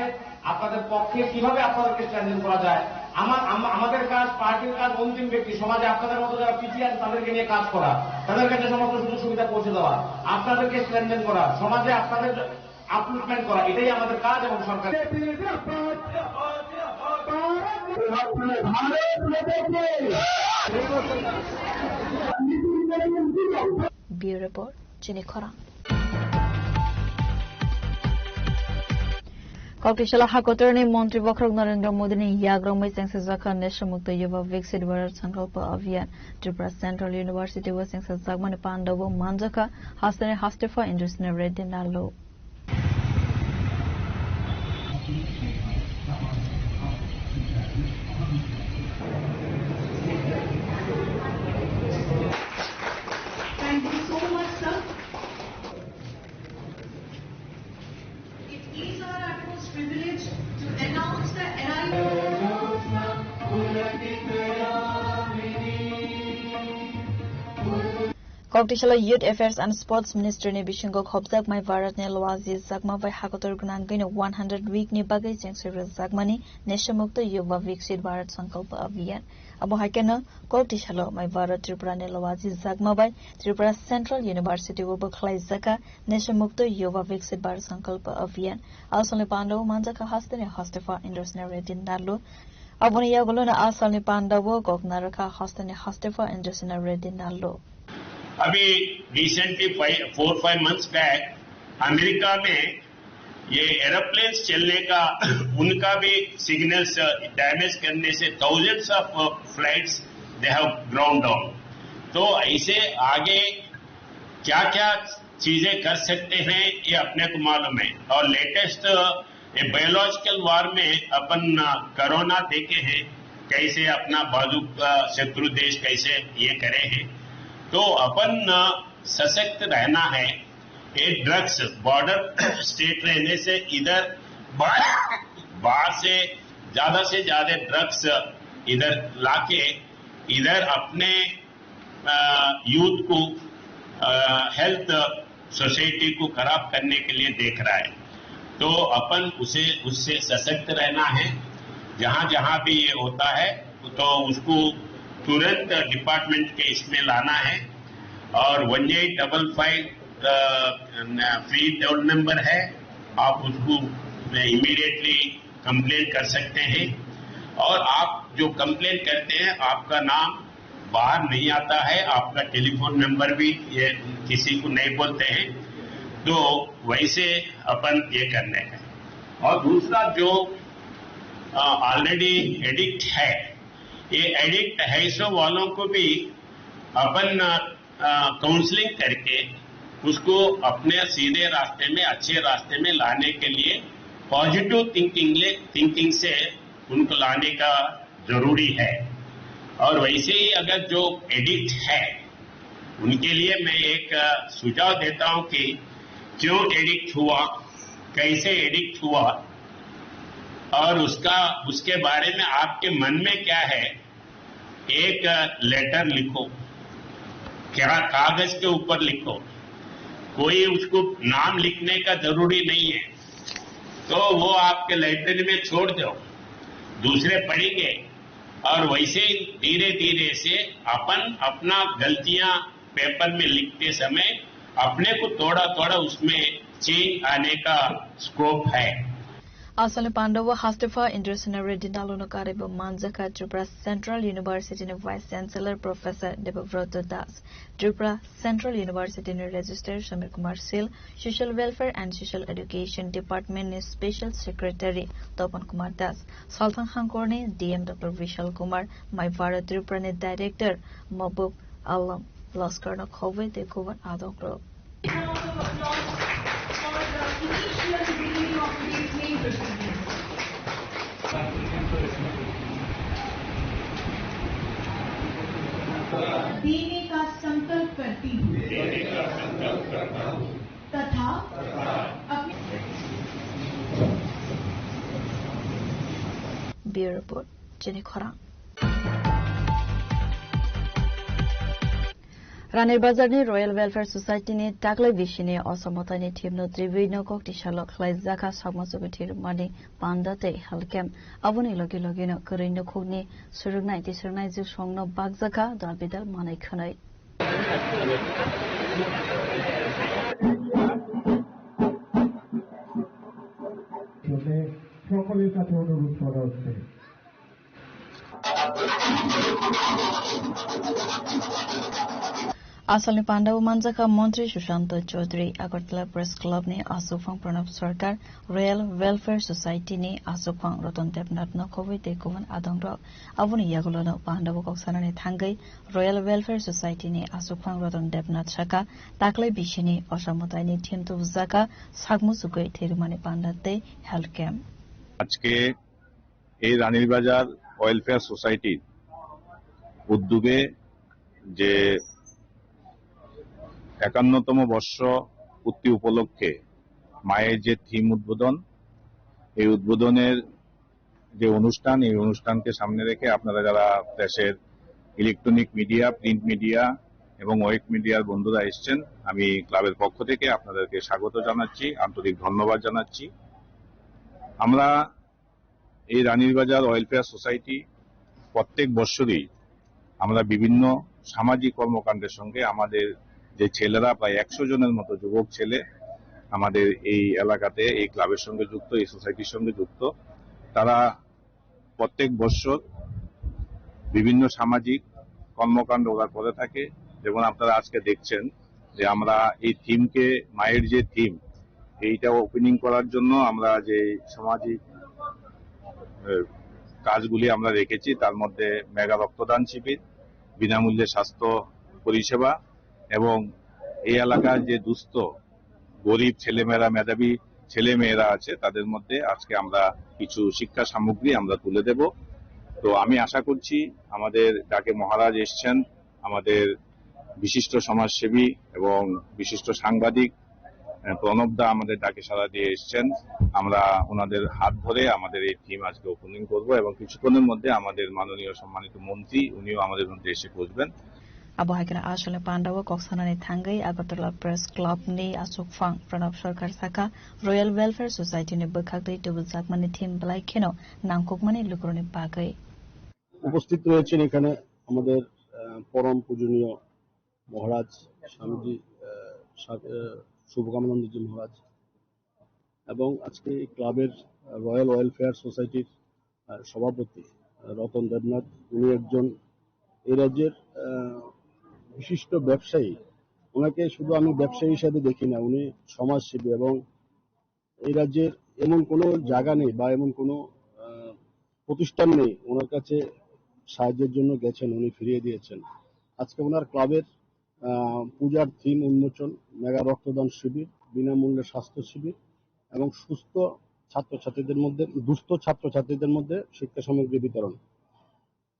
Speaker 13: আপনাদের পক্ষে কিভাবে আপনাদেরকে স্ট্যান্ড করা যায় আমাদের কাজ, পার্টির কাজ, অন্তিম ব্যক্তি সমাজে আপনাদের মতো যারা পিছিয়ে আছে তাদেরকে নিয়ে কাজ করা, তাদের কাছে সমস্ত সুযোগ সুবিধা পৌঁছে দেওয়া, আপনাদেরকে স্ট্রেনথেন করা, সমাজে আপনাদের আপলিফমেন্ট করা, এটাই আমাদের কাজ এবং সরকার।
Speaker 8: ব্যুরো রিপোর্ট, চিনি খরা। Koktishala Hakotorni Montri Bokrok Narendra Modi Yagrong Mesang Sazaka Neshamukta Yuva Viksit Varat Sankalpa Avian Tripura Central University was in Sazagman Pandavo Manjaka Hasane Hastefa Industry Reddy Nalo.
Speaker 14: Thank you so much, sir. It is our utmost privilege to announce the
Speaker 8: Koktishala Youth Affairs and Sports Minister ne Bishingo Khobzak Mai Varat ne Loazi Zakma by Hakotor Gunangin 100 week ne Bagay Changsir Zakmani Neshamukta Yuva Viksit Varat Sankalpa Avian Abu Hakena Koktishala Mai Varat Tripura ne Loazi Zakma by Tripura Central University Wubakhlai Zaka Neshamukta Yuva Viksit Varat Sankalpa Avian Asal Pando Manjaka Hastane Hastefa Industry Reddy Nalo Abuni Yagoluna Asal Pandawo Goknaraka Hastane Hastefa Industry Reddy Nalo
Speaker 15: अभी recently 4-5 months back America में ये aeroplanes चलने का उनका भी signals damage करने से thousands of flights they have ground down. तो ऐसे आगे क्या क्या चीजें कर सकते हैं ये अपने को मालूम है। और लेटेस्ट बायोलॉजिकल वार में अपन कोरोना देखे हैं कैसे अपना बाजू शत्रु देश कैसे ये करे हैं। तो अपन सशक्त रहना है। ये ड्रग्स बॉर्डर स्टेट रहने से इधर बाहर से ज्यादा ड्रग्स इधर लाके इधर अपने यूथ को हेल्थ सोसाइटी को खराब करने के लिए देख रहा है। तो अपन उससे सशक्त रहना है। जहां जहां भी ये होता है तो उसको तुरंत डिपार्टमेंट के इसमें लाना है। और 1855 फ्री टोल नंबर है, आप उसको इमीडिएटली कंप्लेन कर सकते हैं। और आप जो कंप्लेन करते हैं आपका नाम बाहर नहीं आता है, आपका टेलीफोन नंबर भी ये किसी को नहीं बोलते हैं। तो वैसे अपन ये करने हैं। और दूसरा जो ऑलरेडी एडिक्ट है, ये एडिक्ट है सो वालों को भी अपन काउंसलिंग करके उसको अपने सीधे रास्ते में अच्छे रास्ते में लाने के लिए पॉजिटिव थिंकिंग से उनको लाने का जरूरी है। और वैसे ही अगर जो एडिक्ट है उनके लिए मैं एक सुझाव देता हूं कि क्यों एडिक्ट हुआ, कैसे एडिक्ट हुआ और उसके बारे में आपके मन में क्या है, एक लेटर लिखो, क्या कागज के ऊपर लिखो। कोई उसको नाम लिखने का जरूरी नहीं है, तो वो आपके लाइब्रेरी में छोड़ दो, दूसरे पढ़ेंगे। और वैसे ही धीरे धीरे से अपन अपना गलतियां पेपर में लिखते समय अपने को थोड़ा थोड़ा उसमें चेंज आने का स्कोप है।
Speaker 8: Asal Pandava Hastefa Industry Reddy Nalo Karibu Manjaka Tripura Central University Vice Chancellor Professor Debabrata Das, Tripura Central University Register Samir Kumar Sil, Social Welfare and Social Education Department Special Secretary Topan Kumar Das, Sultan Hankorni DM Dr. Vishal Kumar, My Bharat Tripura Director Mabub Alam, Laskarna Khove Dekovan Adon Group.
Speaker 14: देने का संकल्प करती हूँ तथा अपने
Speaker 8: Bureau Report, Jenny Khorang. रानीबाजारनि रयेल welfare सोसाइटीनि दाख्लै बिसिनि असमतानि थिमनो त्रिवेनो कक्ति सालक खलाइजाखा सागमसुगु थिरमानि पान्दाते हेलकेम अबुनि लगे लगेनो करैनो खोगनि सुरुगनाय तिसुरनाय जिउ संनो बागजाखा दाबिदाल मानाय खोनाय
Speaker 9: সকলের কাছে অনুরোধ করা হচ্ছে
Speaker 8: आसामनि पाण्डव मानजाका मन्त्री सुशान्त चौधरी अगरतला प्रेस क्लबनि आसुफां प्रणब सरकार रयेल वेलफेयर सोसाइटीनि आसुफां रतन देबनाथ नखबै देखुमन आदंग अबुनि यागुलोनो पाण्डव कक्सानानि थांगै रयेल वेलफेयर सोसाइटीनि आसुफां रतन देबनाथ शाखा दाख्लै बिसिनि असमतायनि थिमतु जाका सागमुसुगै थेरुमानि पाण्डाते हेल्थ कैम्प
Speaker 16: আজকে এই রানীরবাজার ওয়েলফেয়ার সোসাইটির উদ্যোগে যে ৫১তম বর্ষ পূর্তি উপলক্ষে মায়ের যে থিম উদ্বোধন এই উদ্বোধনের যে অনুষ্ঠান এই অনুষ্ঠানকে সামনে রেখে আপনারা যারা দেশের ইলেকট্রনিক মিডিয়া প্রিন্ট মিডিয়া এবং ওয়েব মিডিয়ার বন্ধুরা এসেছেন আমি ক্লাবের পক্ষ থেকে আপনাদেরকে স্বাগত জানাচ্ছি আন্তরিক ধন্যবাদ জানাচ্ছি আমরা এই রানীরবাজার ওয়েলফেয়ার সোসাইটি প্রত্যেক বছরই আমরা বিভিন্ন সামাজিক কর্মকাণ্ডের সঙ্গে আমাদের যে ছেলেরা প্রায় ১০০ জনের মতো যুবক ছেলে আমাদের এই এলাকাতে এই ক্লাবের সঙ্গে যুক্ত এই সোসাইটির সঙ্গে যুক্ত তারা প্রত্যেক বছর বিভিন্ন সামাজিক কর্মকাণ্ড ওরা করে থাকে যেমন আপনারা আজকে দেখছেন যে আমরা এই থিমকে মায়ের যে থিম এইটা ওপেনিং করার জন্য আমরা যে সামাজিক কাজগুলি আমরা রেখেছি তার মধ্যে মেগা রক্তদান শিবির বিনামূল্যে স্বাস্থ্য পরিষেবা এবং এই এলাকার যে দুস্থ গরিব ছেলেমেয়েরা মেধাবী ছেলেমেয়েরা আছে তাদের মধ্যে আজকে আমরা কিছু শিক্ষা সামগ্রী আমরা তুলে দেব তো আমি আশা করছি আমাদের ডাকে মহারাজ এসছেন আমাদের বিশিষ্ট সমাজসেবী এবং বিশিষ্ট সাংবাদিক প্রণব দা আমাদের ডাকে সাড়া দিয়ে এসছেন আমরা ওনাদের হাত ধরে আমাদের এই থিম আজকে ওপেনিং করব এবং কিছুক্ষণের মধ্যে আমাদের মাননীয় সম্মানিত মন্ত্রী উনিও আমাদের মধ্যে এসে পৌঁছবেন
Speaker 8: Abohakira Asole Pandawa Koksanani Thangai Agartala Press Club ni Asukfang Pranab Sarkar Saka Royal Welfare Society ni Bekhakdai Tubuzakmani Thim Blai Keno Nangkokmani Lukuroni Bagai
Speaker 12: উপস্থিত রয়েছেন এখানে আমাদের পরম পূজনীয় মহারাজ স্বামীজি শুভকামানন্দজি মহারাজ এবং আজকে এই ক্লাবের রয়্যাল ওয়েলফেয়ার সোসাইটির সভাপতি রতন দেবনাথ উনি একজন এই রাজ্যের বিশিষ্ট ব্যবসায়ী ওনাকে শুধু আমি ব্যবসায়ী হিসেবে দেখি না উনি সমাজসেবী এবং এই রাজ্যের এমন কোনো জায়গা নেই বা এমন কোনো প্রতিষ্ঠান নেই ওনার কাছে সাহায্যের জন্য গেছেন উনি ফিরিয়ে দিয়েছেন আজকে ওনার ক্লাবের পূজার থিম উন্মোচন মেগা রক্তদান শিবির বিনামূল্যে স্বাস্থ্য শিবির এবং সুস্থ ছাত্রছাত্রীদের মধ্যে দুস্থ ছাত্রছাত্রীদের মধ্যে শিক্ষা সামগ্রী বিতরণ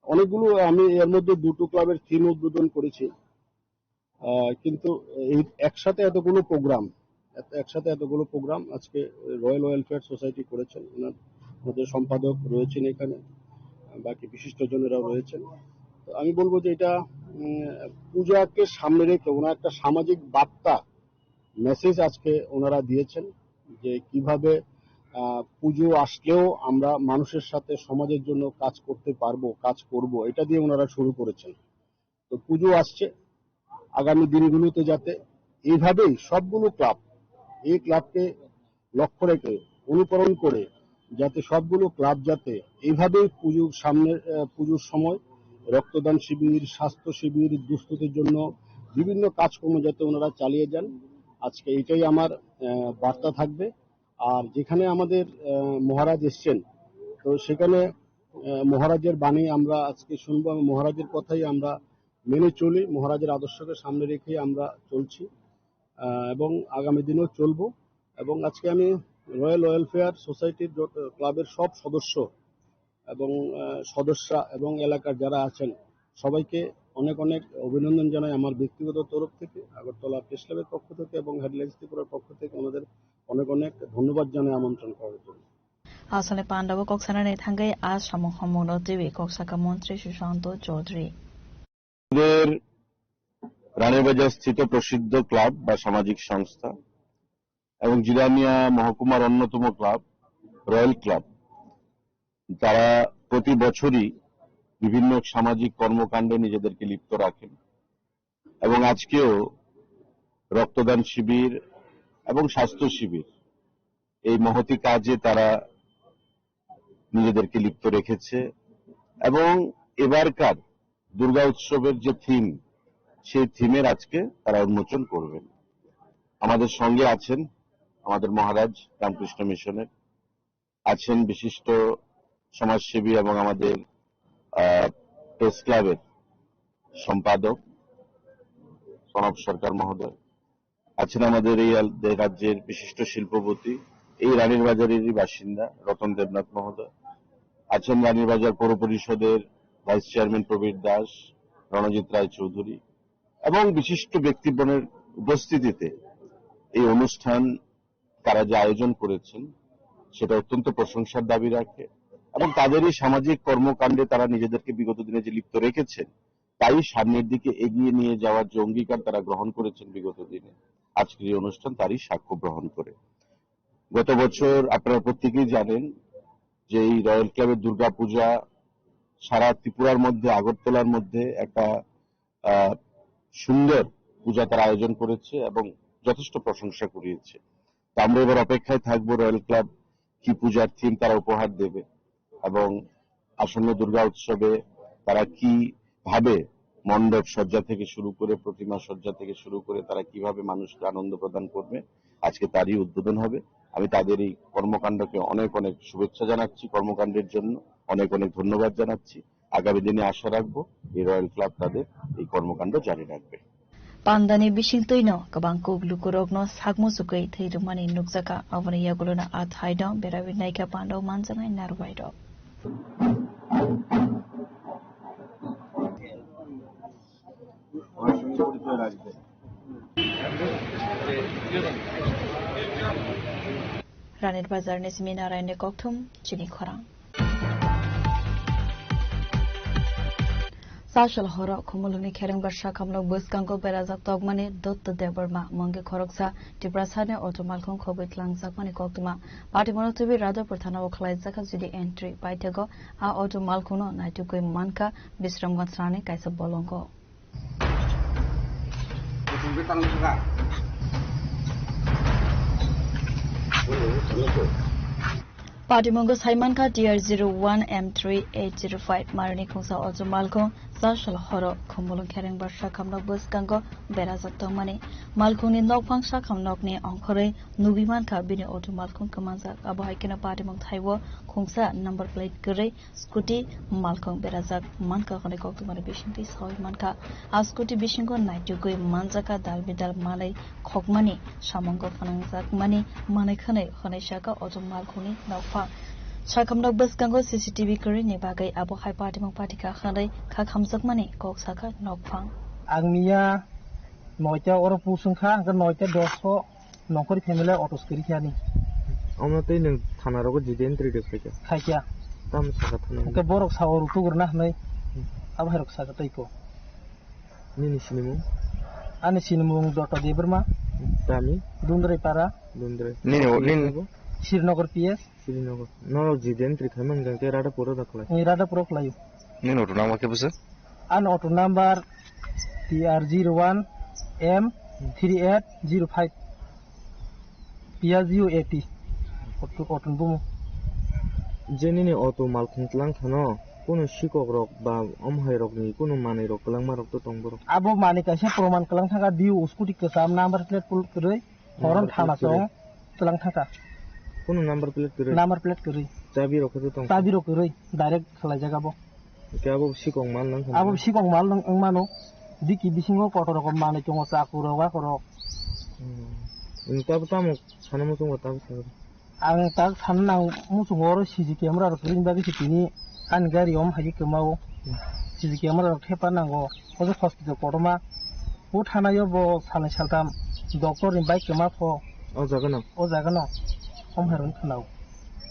Speaker 12: অনেকগুলো আমি এর মধ্যে দুটো ক্লাবের থিম উদ্বোধন করেছি কিন্তু এই একসাথে এতগুলো প্রোগ্রাম আজকে রয়্যাল ওয়েলফেয়ার সোসাইটি করেছেন ওনাদের সম্পাদক রয়েছেন এখানে বাকি বিশিষ্টজনেরাও রয়েছেন তো আমি বলবো যে এটা পূজাকে সামনে রেখে ওনার একটা সামাজিক বার্তা মেসেজ আজকে ওনারা দিয়েছেন যে কিভাবে পুজো আসলেও আমরা মানুষের সাথে সমাজের জন্য কাজ করতে পারবো কাজ করব এটা দিয়ে ওনারা শুরু করেছেন তো পুজো আসছে আগামী দিনগুলোতে যাতে এইভাবেই সবগুলো ক্লাব এই ক্লাবকে লক্ষ্য রেখে অনুকরণ করে যাতে সবগুলো ক্লাব যাতে এইভাবেই পুজোর সময় রক্তদান শিবির স্বাস্থ্য শিবির দুস্থদের জন্য বিভিন্ন কাজকর্ম যাতে ওনারা চালিয়ে যান আজকে এটাই আমার বার্তা থাকবে আর যেখানে আমাদের মহারাজ এসছেন তো সেখানে মহারাজের বাণী আমরা আজকে শুনবো মহারাজের কথাই আমরা মেনে চলি মহারাজের আদর্শকে সামনে রেখে আমরা চলছি এবং আগামী দিনেও চলবো এবং আজকে আমি রয়্যাল ওয়েলফেয়ার সোসাইটির ক্লাবের সব সদস্য এবং সদস্যা এবং এলাকার যারা আছেন সবাইকে অনেক অনেক অভিনন্দন জানাই আমার ব্যক্তিগত তরফ থেকে আগরতলা প্রেস ক্লাবের পক্ষ থেকে এবং হেডলাইন্স ত্রিপুরার পক্ষ থেকে আমাদের অনেক অনেক ধন্যবাদ জানাই আমন্ত্রণ করার জন্য
Speaker 8: আসলে পাণ্ডব কক্সানানি থাঙ্গাই আজ সমহমূল দেবী কক্সাকা মন্ত্রী সুশান্ত চৌধুরী
Speaker 17: রানীবাজার স্থিত প্রসিদ্ধ ক্লাব বা সামাজিক সংস্থা এবং জিরানিয়া মহকুমার অন্যতম ক্লাব রয়্যাল ক্লাব, তারা প্রতি বছরই বিভিন্ন সামাজিক কর্মকাণ্ডে নিজেদেরকে লিপ্ত রাখেন এবং আজকেও রক্তদান শিবির এবং স্বাস্থ্য শিবির এই মহতি কাজে তারা নিজেদেরকে লিপ্ত রেখেছে। এবং এবারকার দুর্গা উৎসবের যে থিম, সেই থিমের আজকে তারা উন্মোচন করবেন। আমাদের সঙ্গে আছেন আমাদের মহারাজ রামকৃষ্ণ মিশনের, আছেন বিশিষ্ট সমাজসেবী এবং আমাদের প্রেস ক্লাবের সম্পাদক প্রণব সরকার মহোদয়, আছেন আমাদের এই রাজ্যের বিশিষ্ট শিল্পপতি, এই রানীর বাজারেরই বাসিন্দা রতন দেবনাথ মহোদয়, আছেন রানীর বাজার পৌর পরিষদের ভাইস চেয়ারম্যান প্রবীর দাস, রণজিৎ রায় চৌধুরী এবং বিশিষ্ট ব্যক্তিগণের উপস্থিতিতে এই অনুষ্ঠান তারা যে আয়োজন করেছেন সেটা অত্যন্ত প্রশংসার দাবি রাখে এবং তাদেরই সামাজিক কর্মকাণ্ডে তারা নিজেদেরকে বিগত দিনে যে লিপ্ত রেখেছেন তাই সামনের দিকে এগিয়ে নিয়ে যাওয়ার যে অঙ্গীকার তারা গ্রহণ করেছেন বিগত দিনে, আজকের এই অনুষ্ঠান তারই সাক্ষ্য গ্রহণ করে। গত বছর আপনারা প্রত্যেকেই জানেন যে এই রয়্যাল ক্লাবের দুর্গাপূজা সারা ত্রিপুরার মধ্যে, আগরতলার মধ্যে একটা সুন্দর পূজা তারা আয়োজন করেছে এবং যথেষ্ট প্রশংসা কুড়িয়েছে। তো আমরা এবার অপেক্ষায় থাকবো রয়্যাল ক্লাব কি পূজার থিম তারা উপহার দেবে এবং আসন্ন দুর্গা উৎসবে তারা কি ভাবে মণ্ডপ সজ্জা থেকে শুরু করে, প্রতিমা সজ্জা থেকে শুরু করে তারা কিভাবে মানুষকে আনন্দ প্রদান করবে, আজকে তারই উদ্বোধন হবে। আমি তাদের এই কর্মকাণ্ডকে অনেক অনেক শুভেচ্ছা জানাচ্ছি, কর্মকাণ্ডের জন্য অনেক অনেক ধন্যবাদ জানাচ্ছি। আগামী দিনে আশা রাখবো এই রয়্যাল ক্লাব তাদের এই কর্মকাণ্ড জারি রাখবে।
Speaker 8: Pandani Bishingtoino, Kabanko Glukurogno, Sagmo Sukai, Tatumani Nukzaka, Avania Guluna at Haidon, Beravi Naika Pando, Manzana, and Narvaido. Ranit Bazar Nismina and Koktum, Chini Korang. Sashal Horo, Kumuluni Kering Basha Kamlo Buskango Berazak Dogmani, Dutta Deberma, Monge Koroksa, Tibrasane, Automalcon Kobit Lang Zakmani Koktuma, Patimono to be rather Portana Oklai Zakazudi entry by Tego, A Automalcuno, Naituko Manka, Bisram Gansrani, Kaisa Bolongo. Patimongo Saimanka DR01 M3805 Marani Kungsa also Malco Sashal Horo Kumulun Kering Basha Kamno Buskango Berazak Tomani Malkuni Nok Pangsha Kamnokni Onkore Nubimanka Bini Auto Malkun Kamanzak Abahikina Patimong Taiwo Kungsa number plate Gure Scooty Malkong Berazak Manka Honekok to Manibishinti Soy Manka A Scooty Bishingo Night to go Manzaka Dalbidal Malay Kokmani Shamongo Fanangzak Mani Manekane Honeshaka Auto Malkuni Naufa Shakamnok Buskango CCTV Kurini Bagay Abu Hai Patimong Patika Hande Kakamzak Mani Koksaka Nokfang
Speaker 18: Agnia Noita or Pusungka, the Noita Doso, Nokori Family Autoscritiani.
Speaker 19: Omotin Tanaro didn't read the figure.
Speaker 18: Hakia.
Speaker 19: Tam Sakatan.
Speaker 18: The Borok Saur Tugurnahme Abharok Sakataiko.
Speaker 19: Nini Sinimum.
Speaker 18: Anisinimum Dota Deberma.
Speaker 19: Tami.
Speaker 18: Dundre Para.
Speaker 19: Dundre.
Speaker 18: Nino. Sirnogor PS.
Speaker 19: Sirnogor. No didn't return the Rada Puro the Clay.
Speaker 18: Rada Proclay.
Speaker 19: Nino to number Capus.
Speaker 18: An auto number TR01 M3805 Piaggio 80 Auton Boom
Speaker 19: Jenny Auto Malkintlang no Puno Shiko Rock Bab Omhairok ni Puno Mani Rock Langmarok to Tombo
Speaker 18: Abo Manika Proman Kalangaka Diu Scutic Sam number plate pull Kure Horan Hamaso Kalangaka
Speaker 19: Puno number plate
Speaker 18: Kure
Speaker 19: Sabi Rokotom
Speaker 18: Sabi Rokure direct Kalajagabo
Speaker 19: Cabo Shikong Man
Speaker 18: Abo Shikong Malang Mano Diki Bisingo Kotorok Manichong Sakura Wakoro
Speaker 19: in Tabamo Sanamutum
Speaker 18: ang tag sanang musungoro si camera ring bagi sini an gari haji kemau si camera tepanango ojo hospital koroma put hanayo bo sale saltam doctor in bike kema fo o jagano harun khanau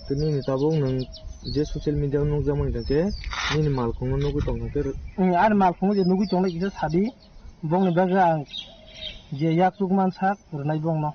Speaker 19: tini ni tabong nang je social media nung jamon ke ni malkhung nugu tong ke
Speaker 18: an malkhung je nugu chong le sabi bongni baga ang je yak sukman sak rnai bongno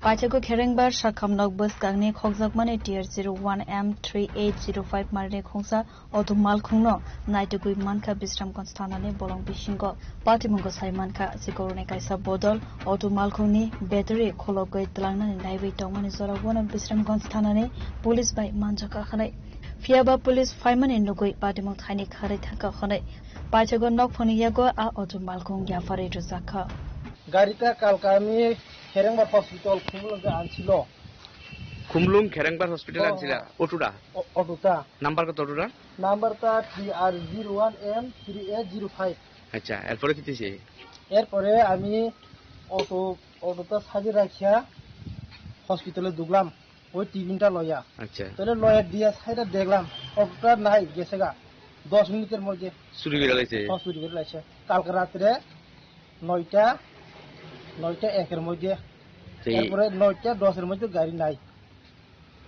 Speaker 8: Pachago Kerengbar Shakamnok Bus Gangni Khokjakmani Tier 01M3805 Marne Khongsa Otumal Khungno Naitugui Manka Bisram Konstanane Bolong Bishingo Patimungo Saimanka Sikorone Kaisa Bodol Otumal Khungni Battery Khologoi Tlangnani Naiwi Tongmani Zora Wona Bisram Konstanane Police by Manjaka Khanai Fiaba Police Fireman in Lugoi Patimong Thani Khare Thaka Khanai Pachago Nok Phoniyago A Otumal Khung Yafari Ruzaka
Speaker 18: Garita Kalkami Kerengbar Hospital Khumlung anchilo
Speaker 13: Khumlung Kerengbar Hospital anchila otuda number কত otuda
Speaker 18: নাম্বারটা 3R01M3805
Speaker 13: আচ্ছা এরপরে কি দিছে
Speaker 18: এরপরে আমি অটোটা সাজে রাখিয়া হসপিটালে ঢুকলাম ওই টিফিনটা লয়া আচ্ছা তাহলে লয়া দিয়া সাইডে দেখলাম অটোটা নাই গেছেগা 10 মিনিটের মধ্যে
Speaker 13: চুরি করে লাইছে
Speaker 18: চুরি করে লাইছে কালকে রাতে 9টা 1 এর মধ্যে তারপরে 9টা 10 এর মধ্যে গাড়ি নাই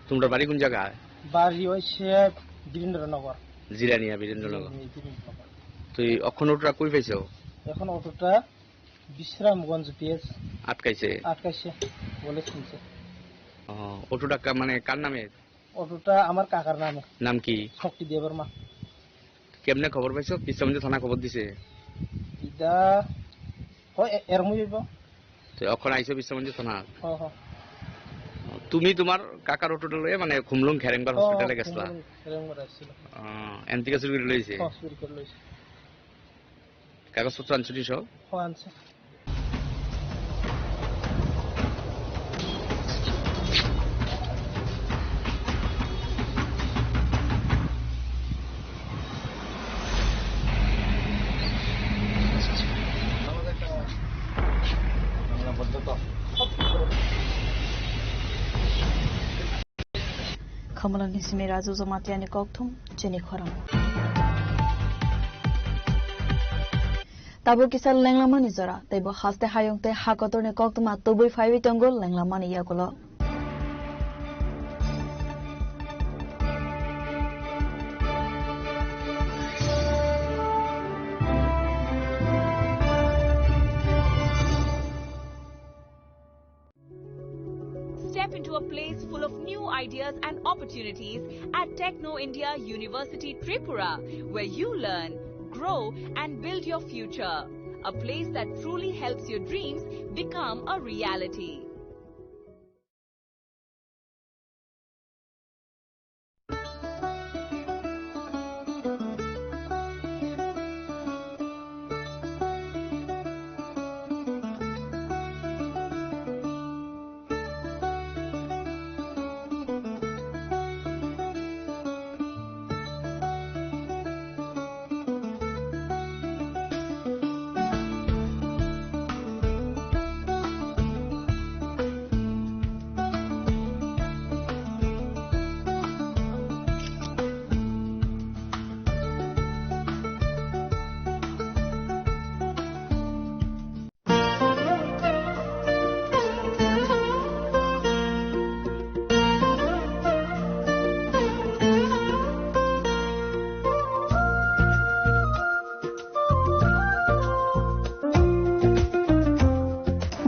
Speaker 13: তোমরা বাড়ি কোন জায়গায়
Speaker 18: বাড়ি হইছে বীরেন্দ্রনগর
Speaker 13: জিরানিয়া বীরেন্দ্রনগর তুই এখন ওটা কই পাইছো
Speaker 18: এখন অটোটা বিশ্রামগঞ্জ পেজ
Speaker 13: আটকাইছে
Speaker 18: বলে শুনছে
Speaker 13: অটোটা মানে কার নামে
Speaker 18: অটোটা আমার কাকার নামে
Speaker 13: নাম কি
Speaker 18: শক্তি দেববর্মা
Speaker 13: কেমনে খবর পাইছো বিশ্রামগঞ্জ থানা খবর দিছে
Speaker 18: ইদা হয় এর মুইব
Speaker 13: তো এখন আইছো বিশ্রামগঞ্জ থানা তুমি তোমার কাকার অটোটা লয়ে মানে খুমলুং খেরেংবার হসপিটালে গেছলা
Speaker 18: খেরেংবার আসছিল
Speaker 13: এন্টিকা চুরি করে লইছে
Speaker 18: চুরি করে লইছে
Speaker 13: কাগজপত্র আনছুটি সব
Speaker 18: আনছে
Speaker 8: Kamalang Simira Zuzamatiani Koktum, Jenny Khoram. Tabu Kisal Langlamani Zara, they bo haste Hayongte Hakotone Koktum at Tubu 5 Tongol, Langlamani Yakulo.
Speaker 20: Step into a place full of new ideas and opportunities at Techno India University Tripura, where you learn, grow and build your future. A place that truly helps your dreams become a reality.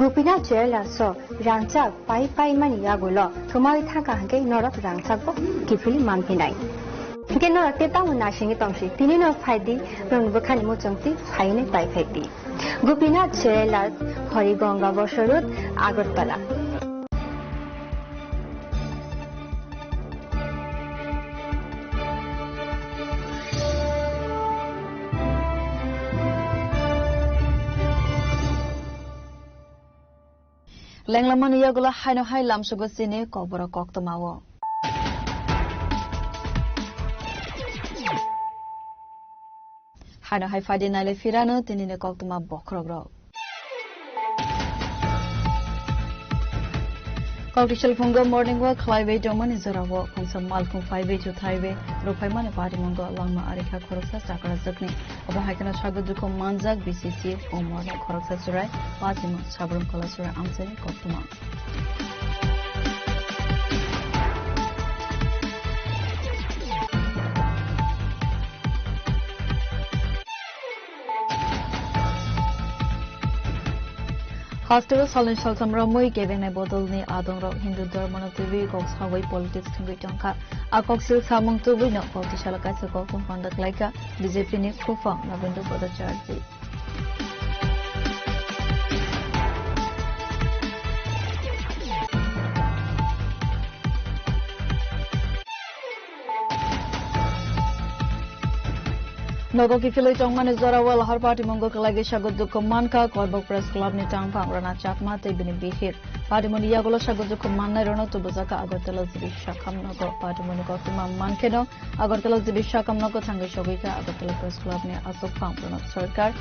Speaker 21: Grupina Jela so Rangchak Pai Mani Yagulo, Tomai Taka Hake Norok Rangchako, Kipili Mankinai. Genora Teta Nashing Tomshi, Tinino Padi, from Bukani Muchonti, Haine Pai Feti. Grupina Jela, Horigonga Boshorut, Agotala.
Speaker 8: Langlaman Yagula Hino Hai Lamsugosine Kobra Koktomawo. Hino Hai Fadi Nile Firano, Tinine Koktoma Bokrogro. Kokishal Fungo morning walk, highway domain is a walk on some Malcolm 5 to highway, Rupaiman Padimongo along Arika Korosa Sakara Zakni, Obahakana Shaguduko Manzak, BCC, Omora Korosa Surai, Patimo, Sabrum Kolasura, Amsel, Koktuma. Hostel Salin Shaltam Ramui giving a bottle ni Adong Rock Hindu Dharmana TV, Cox Hawaii politics can be Tonka, a Coxil Samong to win up Shalaka Gokum Panda Laika, BJP ni Kufang, Navindu for the charge. Nogo ki filoi tong mane Zorawal Lahar Party Mongo kalagi Shagot Dukko Manka Korbok Press Club ni tang pang Rana Chakma te bini bihir Party Moni Yagolo Shagot Dukko Manna Rono to Bozaka Agartala Zibisha Kam Nogo Party Moni Kokuma Mankeno Agartala Zibisha Kam Nogo Tango Shogika Agartala Press Club ni Asok Pang Rana Sarkar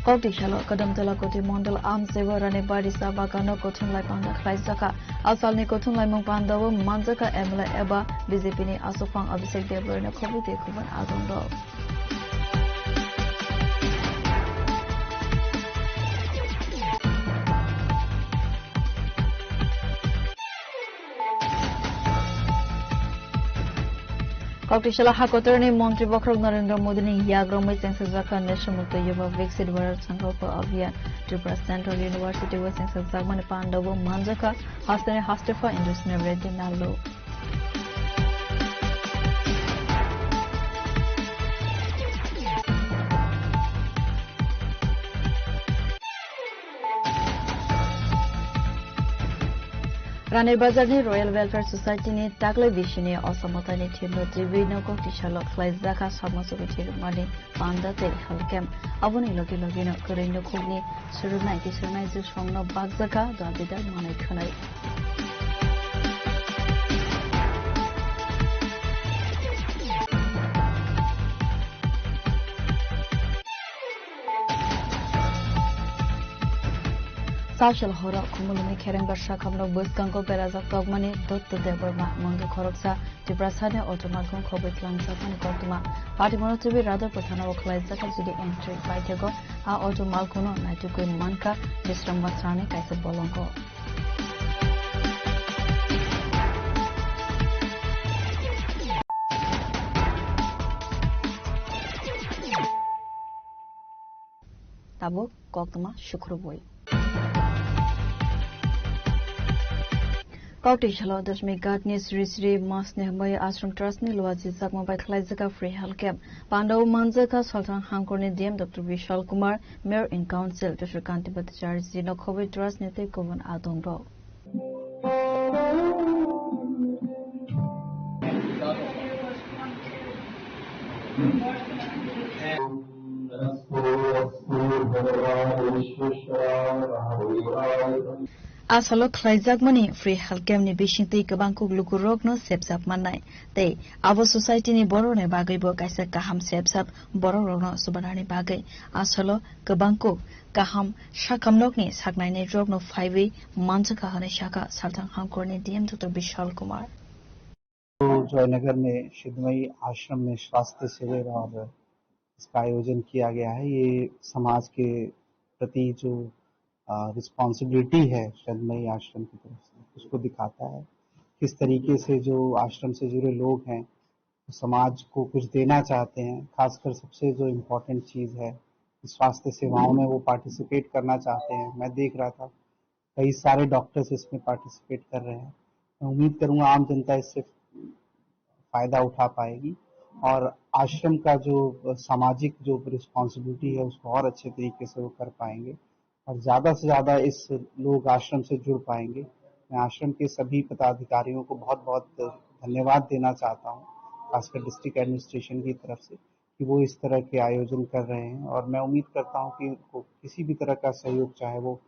Speaker 8: Koti Shalo Kadam Telakoti Mondal Am Sewa Rane Badi Sabakano Kotun Lai Panda Klaisaka Asal ni Kotun Lai Mongpandawo Manzaka Emla Eba BJP ni Asofang Abhishek Devar na Kobi Dekuban Adondo Koktishala Hakoterni Montri Bokrok Narendra Modi ni Yagromai Sengsazaka National Yuva Viksit Varat Sankalpa Abhiyan Tripura Central University was Sengsazakman Pandawo Manjaka Hastane Hastefa Indusne Reddy Nalo Rane Bazar ni Royal Welfare Society ni Tagle Vishini Osamata ni Tino TV no Koktishala Klaizaka Samasubiti Mani Panda Te Halkem Avuni Loki Logino Kurino Kugni Surunai Kisurnai Zishongno Bagzaka Dabida Mane Kunai Sashal Hora Kumulumi Keren Barsha Kamno Buskanko Beraza Kogmani Dotto Deborma Monga Koroksa Tibrasane Automakon Kobit Langsakani Kotuma Party Monotibi Radha Patana Oklaizaka Zudi Entry Baitego A Automalkuno Naituku Manka Bisram Vasrani Kaisa Bolongo Tabo Koktuma Shukruboi Koktishala Dashmi Gatni Sri Sri Masnehmay Ashram Trust ni Luazi Zakma by Klaizaka Free Health Camp Pandav Manzaka Sultan Hankorni DM Dr. Vishal Kumar Mayor in Council Vishwakanti Bhattacharya Zino COVID Trust Nite Kovan Adongro Asalo Klaizak Money Free Health Camp ni Bishinti Kabangku Lukurok no Sepsap Manai Te Avo Society ni Boro ne Bagai Bo Kaisa Kaham Sepsap Boro Rogno Subanani Bagai Asalo Kabangku Kaham Shakamnok ni Saknai ne Drog no 5 Manjaka Hane Shaka Sultan Hankur ni DM Dr. Vishal Kumar
Speaker 3: Jaynagar में सिद्धमयी आश्रम में स्वास्थ्य शिविर और इसका आयोजन किया गया है। ये समाज के प्रति जो रिस्पॉन्सिबिलिटी है सिद्धमयी आश्रम की तरफ से उसको दिखाता है। किस तरीके से जो आश्रम से जुड़े लोग हैं समाज को कुछ देना चाहते हैं, खासकर सबसे जो इम्पोर्टेंट चीज़ है स्वास्थ्य सेवाओं में वो पार्टिसिपेट करना चाहते हैं। मैं देख रहा था कई सारे डॉक्टर्स इसमें पार्टिसिपेट कर रहे हैं। मैं उम्मीद करूंगा आम जनता इससे फायदा उठा पाएगी और आश्रम का जो सामाजिक जो रिस्पॉन्सिबिलिटी है उसको और अच्छे तरीके से वो कर पाएंगे और ज़्यादा से ज़्यादा इस लोग आश्रम से जुड़ पाएंगे। मैं आश्रम के सभी पदाधिकारियों को बहुत बहुत धन्यवाद देना चाहता हूँ, खासकर डिस्ट्रिक्ट एडमिनिस्ट्रेशन की तरफ से कि वो इस तरह के आयोजन कर रहे हैं और मैं उम्मीद करता हूँ कि उनको किसी भी तरह का सहयोग चाहे वो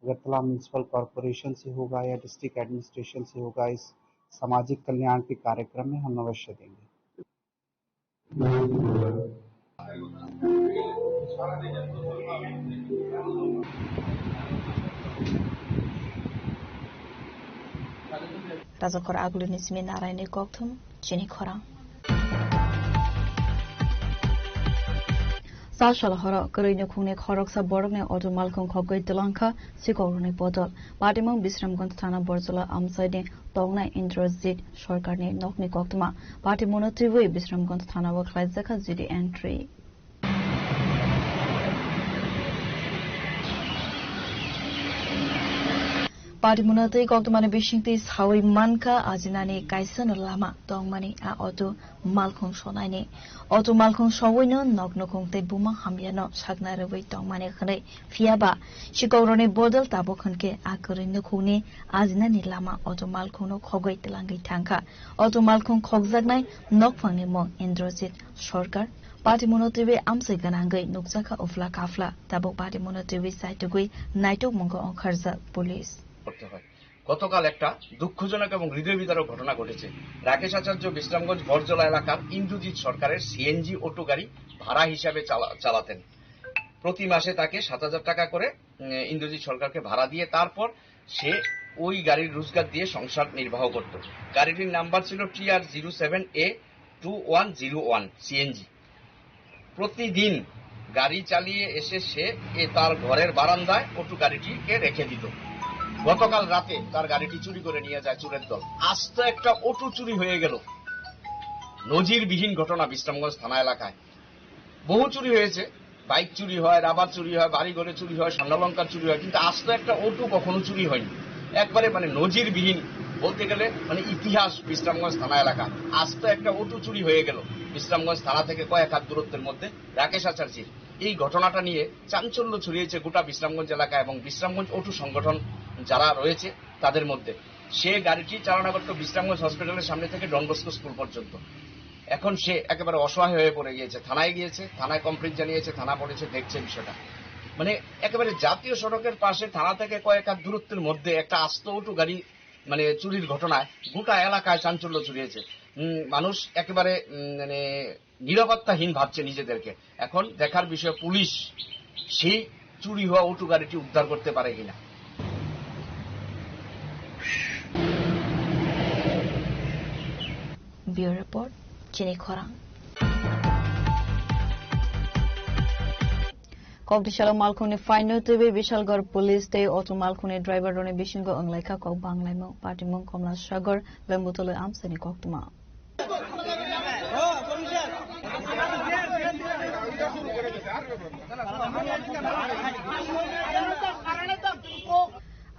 Speaker 3: अगरतला म्यूनसिपल कॉरपोरेशन से होगा या डिस्ट्रिक्ट एडमिनिस्ट्रेशन से होगा, इस सामाजिक कल्याण के कार्यक्रम में हम अवश्य देंगे।
Speaker 8: Razakor Aglunis Minaraini Koktum, Jenny Korang. Sashal hora kerina khune khoroksa borgne auto malkhung khogoi telangkha sikorone podol Batimong Bisramganj thana Borzola amsaide tongnai Indrajit Sarkarne nokni koktuma Batimonotibui Bisramganj thana wa khlaizaka jidi entry Batimonate koktumane bishingti sawi manka ajinani kaisan lama tongmani a auto malkhung sonaine auto malkhung sawino nokno khongte buma hamyano sakna rebai tongmane khane fiaba sikorone bodol tabo khanke akorin khuni ajinani lama auto malkhung no khogoi telangai thangkha auto malkhung khogjaknai nokphangni mong Indrajit Sarkar Batimonotebe amsai ganangai nukjaka ufla kafla tabo Batimonotebe saitugui naitok mongko onkharja police
Speaker 13: গতকাল একটা দুঃখজনক এবং হৃদয় বিদারক ঘটনা ঘটেছে রাকেশ আচার্য বিশ্রামগঞ্জ বরজলা এলাকার ইন্দ্রজিৎ সরকারের CNG auto গাড়ি ভাড়া হিসাবে চালাতেন প্রতি মাসে তাকে ৭০০০ টাকা করে ইন্দ্রজিৎ সরকারকে ভাড়া দিয়ে তারপর সে ওই গাড়ির রোজগার দিয়ে সংসার নির্বাহ করত গাড়িটির নাম্বার ছিল TR07A2101 সিএনজি প্রতিদিন গাড়ি চালিয়ে এসে সে তার ঘরের বারান্দায় অটো গাড়িটিকে রেখে দিত গতকাল রাতে তার গাড়িটি চুরি করে নিয়ে যায় চোরের দল আস্ত একটা অটো চুরি হয়ে গেল নজিরবিহীন ঘটনা বিশ্রামগঞ্জ থানা এলাকায় বহু চুরি হয়েছে বাইক চুরি হয় রাবার চুরি হয় বাড়ি ঘরে চুরি হয় স্বর্ণালঙ্কার চুরি হয় কিন্তু আস্ত একটা অটো কখনো চুরি হয়নি একবারে নজিরবিহীন বলতে গেলে ইতিহাস বিশ্রামগঞ্জ থানা এলাকা আস্ত একটা অটো চুরি হয়ে গেল বিশ্রামগঞ্জ থানা থেকে কয়েক হাত দূরত্বের মধ্যে রাকেশ আচার্যের এই ঘটনাটা নিয়ে চাঞ্চল্য ছড়িয়েছে গোটা বিশ্রামগঞ্জ এলাকা এবং বিশ্রামগঞ্জ অটো সংগঠন যারা রয়েছে তাদের মধ্যে সে গাড়িটি চালনা করত বিশ্রামগঞ্জ হসপিটালের সামনে থেকে ডন বস্কো স্কুল পর্যন্ত এখন সে একেবারে অসহায় হয়ে পড়ে গিয়েছে থানায় গিয়েছে থানায় কমপ্লেইন জানিয়েছে থানা পড়েছে দেখছে বিষয়টা একেবারে জাতীয় সড়কের পাশে থানা থেকে কয়েক হাত দূরত্বের মধ্যে একটা আস্ত অটো গাড়ি চুরির ঘটনায় গোটা এলাকায় চাঞ্চল্য ছড়িয়েছে মানুষ একেবারে নিরাপত্তাহীন ভাবছে নিজেদেরকে এখন দেখার বিষয় পুলিশ সেই চুরি হওয়া অটো গাড়িটি উদ্ধার করতে পারে কিনা
Speaker 8: Bureau Report Chini Khorang Kokdishala Malkhuni Final TV Vishalgarh Police Day Auto Malkhuni Driver Rone Bishingo Anglaika Kok Banglaimo Patimong Komla Sagar Lembutole Amsani Koktuma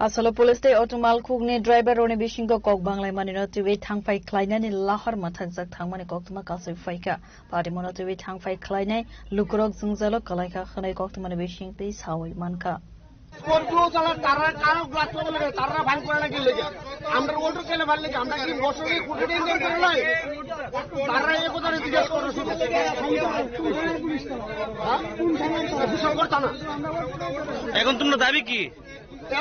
Speaker 8: Asalo Police Day Auto Malkhuni Driver Rone Bishingo Kok Banglaimani Notiwe Thangpai Klainani Lahar Mathakjak Thangmani Koktuma Kasai Faika Patimon Notiwe Thangpai Klainai Lukrok Zungzalo Kalaika Khanai Koktumani Bishingte Sawi Manka
Speaker 2: Scorpio চালা তারা কারো glass লাগে তারা ভাঙ করে নাকি লাগে আমরা অটো কেন ভাঙ লাগে আমরা কি বছরে কোটি ইনকাম করে নাই তারা এই কথা জিজ্ঞেস করে শুধু
Speaker 22: এখন তোমরা দাবি কি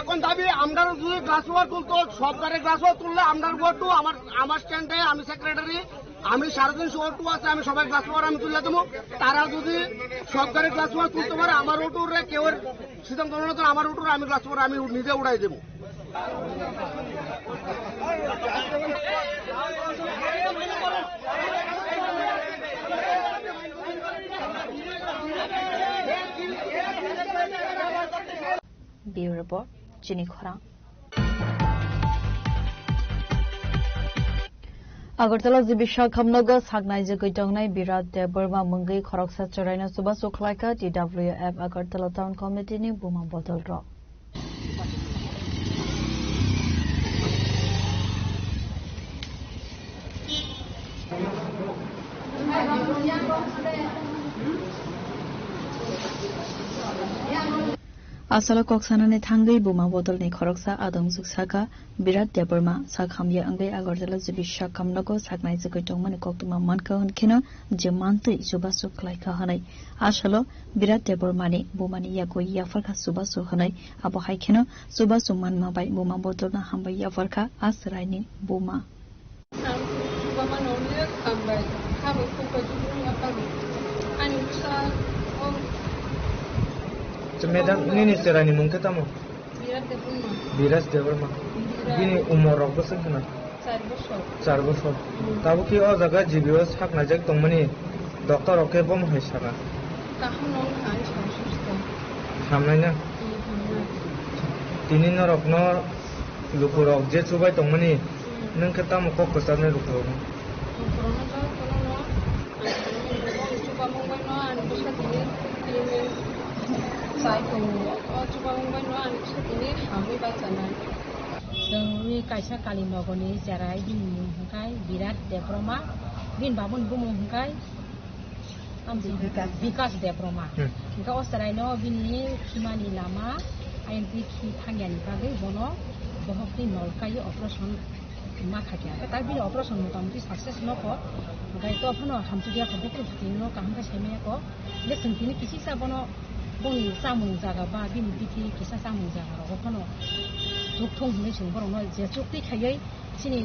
Speaker 2: এখন দাবি আমরা যদি গ্লাস ওয়ার তুলতো সব গাড়ি গ্লাস ওয়ার তুললে আমরা অটো আমার স্ট্যান্ডে আমি সেক্রেটারি আমি 350 অটো আছে আমি সবাই গ্লাস ওয়ার আমি তুলে দেবো তারা যদি সব গাড়ি গ্লাস ওয়ার তুলতে পারে আমার অটোর কেউ সিদ্ধান্ত না তো আমার অটোর আমি গ্লাস ওয়ার আমি নিজে উড়াই দেবো
Speaker 8: Bureau Report Chini Khorang Agartala Zibisha Khamnaga Sagnai Jagaitongnai Birat Deborma Mungai Khoroksa Charaina Suba Sukhlaika TWF Agartala Town Committee ni Buma Botol Rock Asala Koksanane Tangai Buma Botol ni Khoroksa Adong Suksaka Birat Deborma Sakhamya Angai Agartala Zibisha Khamnago Sagnai Jagaitongmani Koktuma Manka Hunkeno Jemanti Suba Sukhlaika Hanai Asalo Birat Debormani Bumani Yago Yafarka Suba Sukhanai Abo Haikeno Suba Suman Mabai Buma Botol na Hamba Yafarka Asraini Buma
Speaker 19: Madam, ini serani mungkin tamu. Biras Deborma. Ini umur apa sih kena? 4 বছর. Tahu ki o jaga jibios hak najak tongmani doktor oke bom hai saka. Samnai na. Tini norok no lukurok je chubai tongmani nang kata mo kok kasar na lukurok.
Speaker 1: जोंनि कायसा कालिनगरनि जेराय बिन मुंखाय बिराट देब्रमा बिन बाबुन बुमुंखाय आमसि बिकास देब्रमा इनका असरायनो बिनि खिमानि लामा आइएनपि खि थांगियानि बागै बनो बहकनि नलकाय operation मा खाया ता बिनि अपारेशन मोटामोटी सक्सेस नको ओमफ्राय तो फनो हामसुदिया खबखौ थिनो काहंका सेमेको ले सोंथिनि किसि साबनो बनि सामुं जागा बा बिनि बिथि किसा सामुं जागा रखनो जुगथं होननाय सोंबरनो जे जुगति खायै सिनि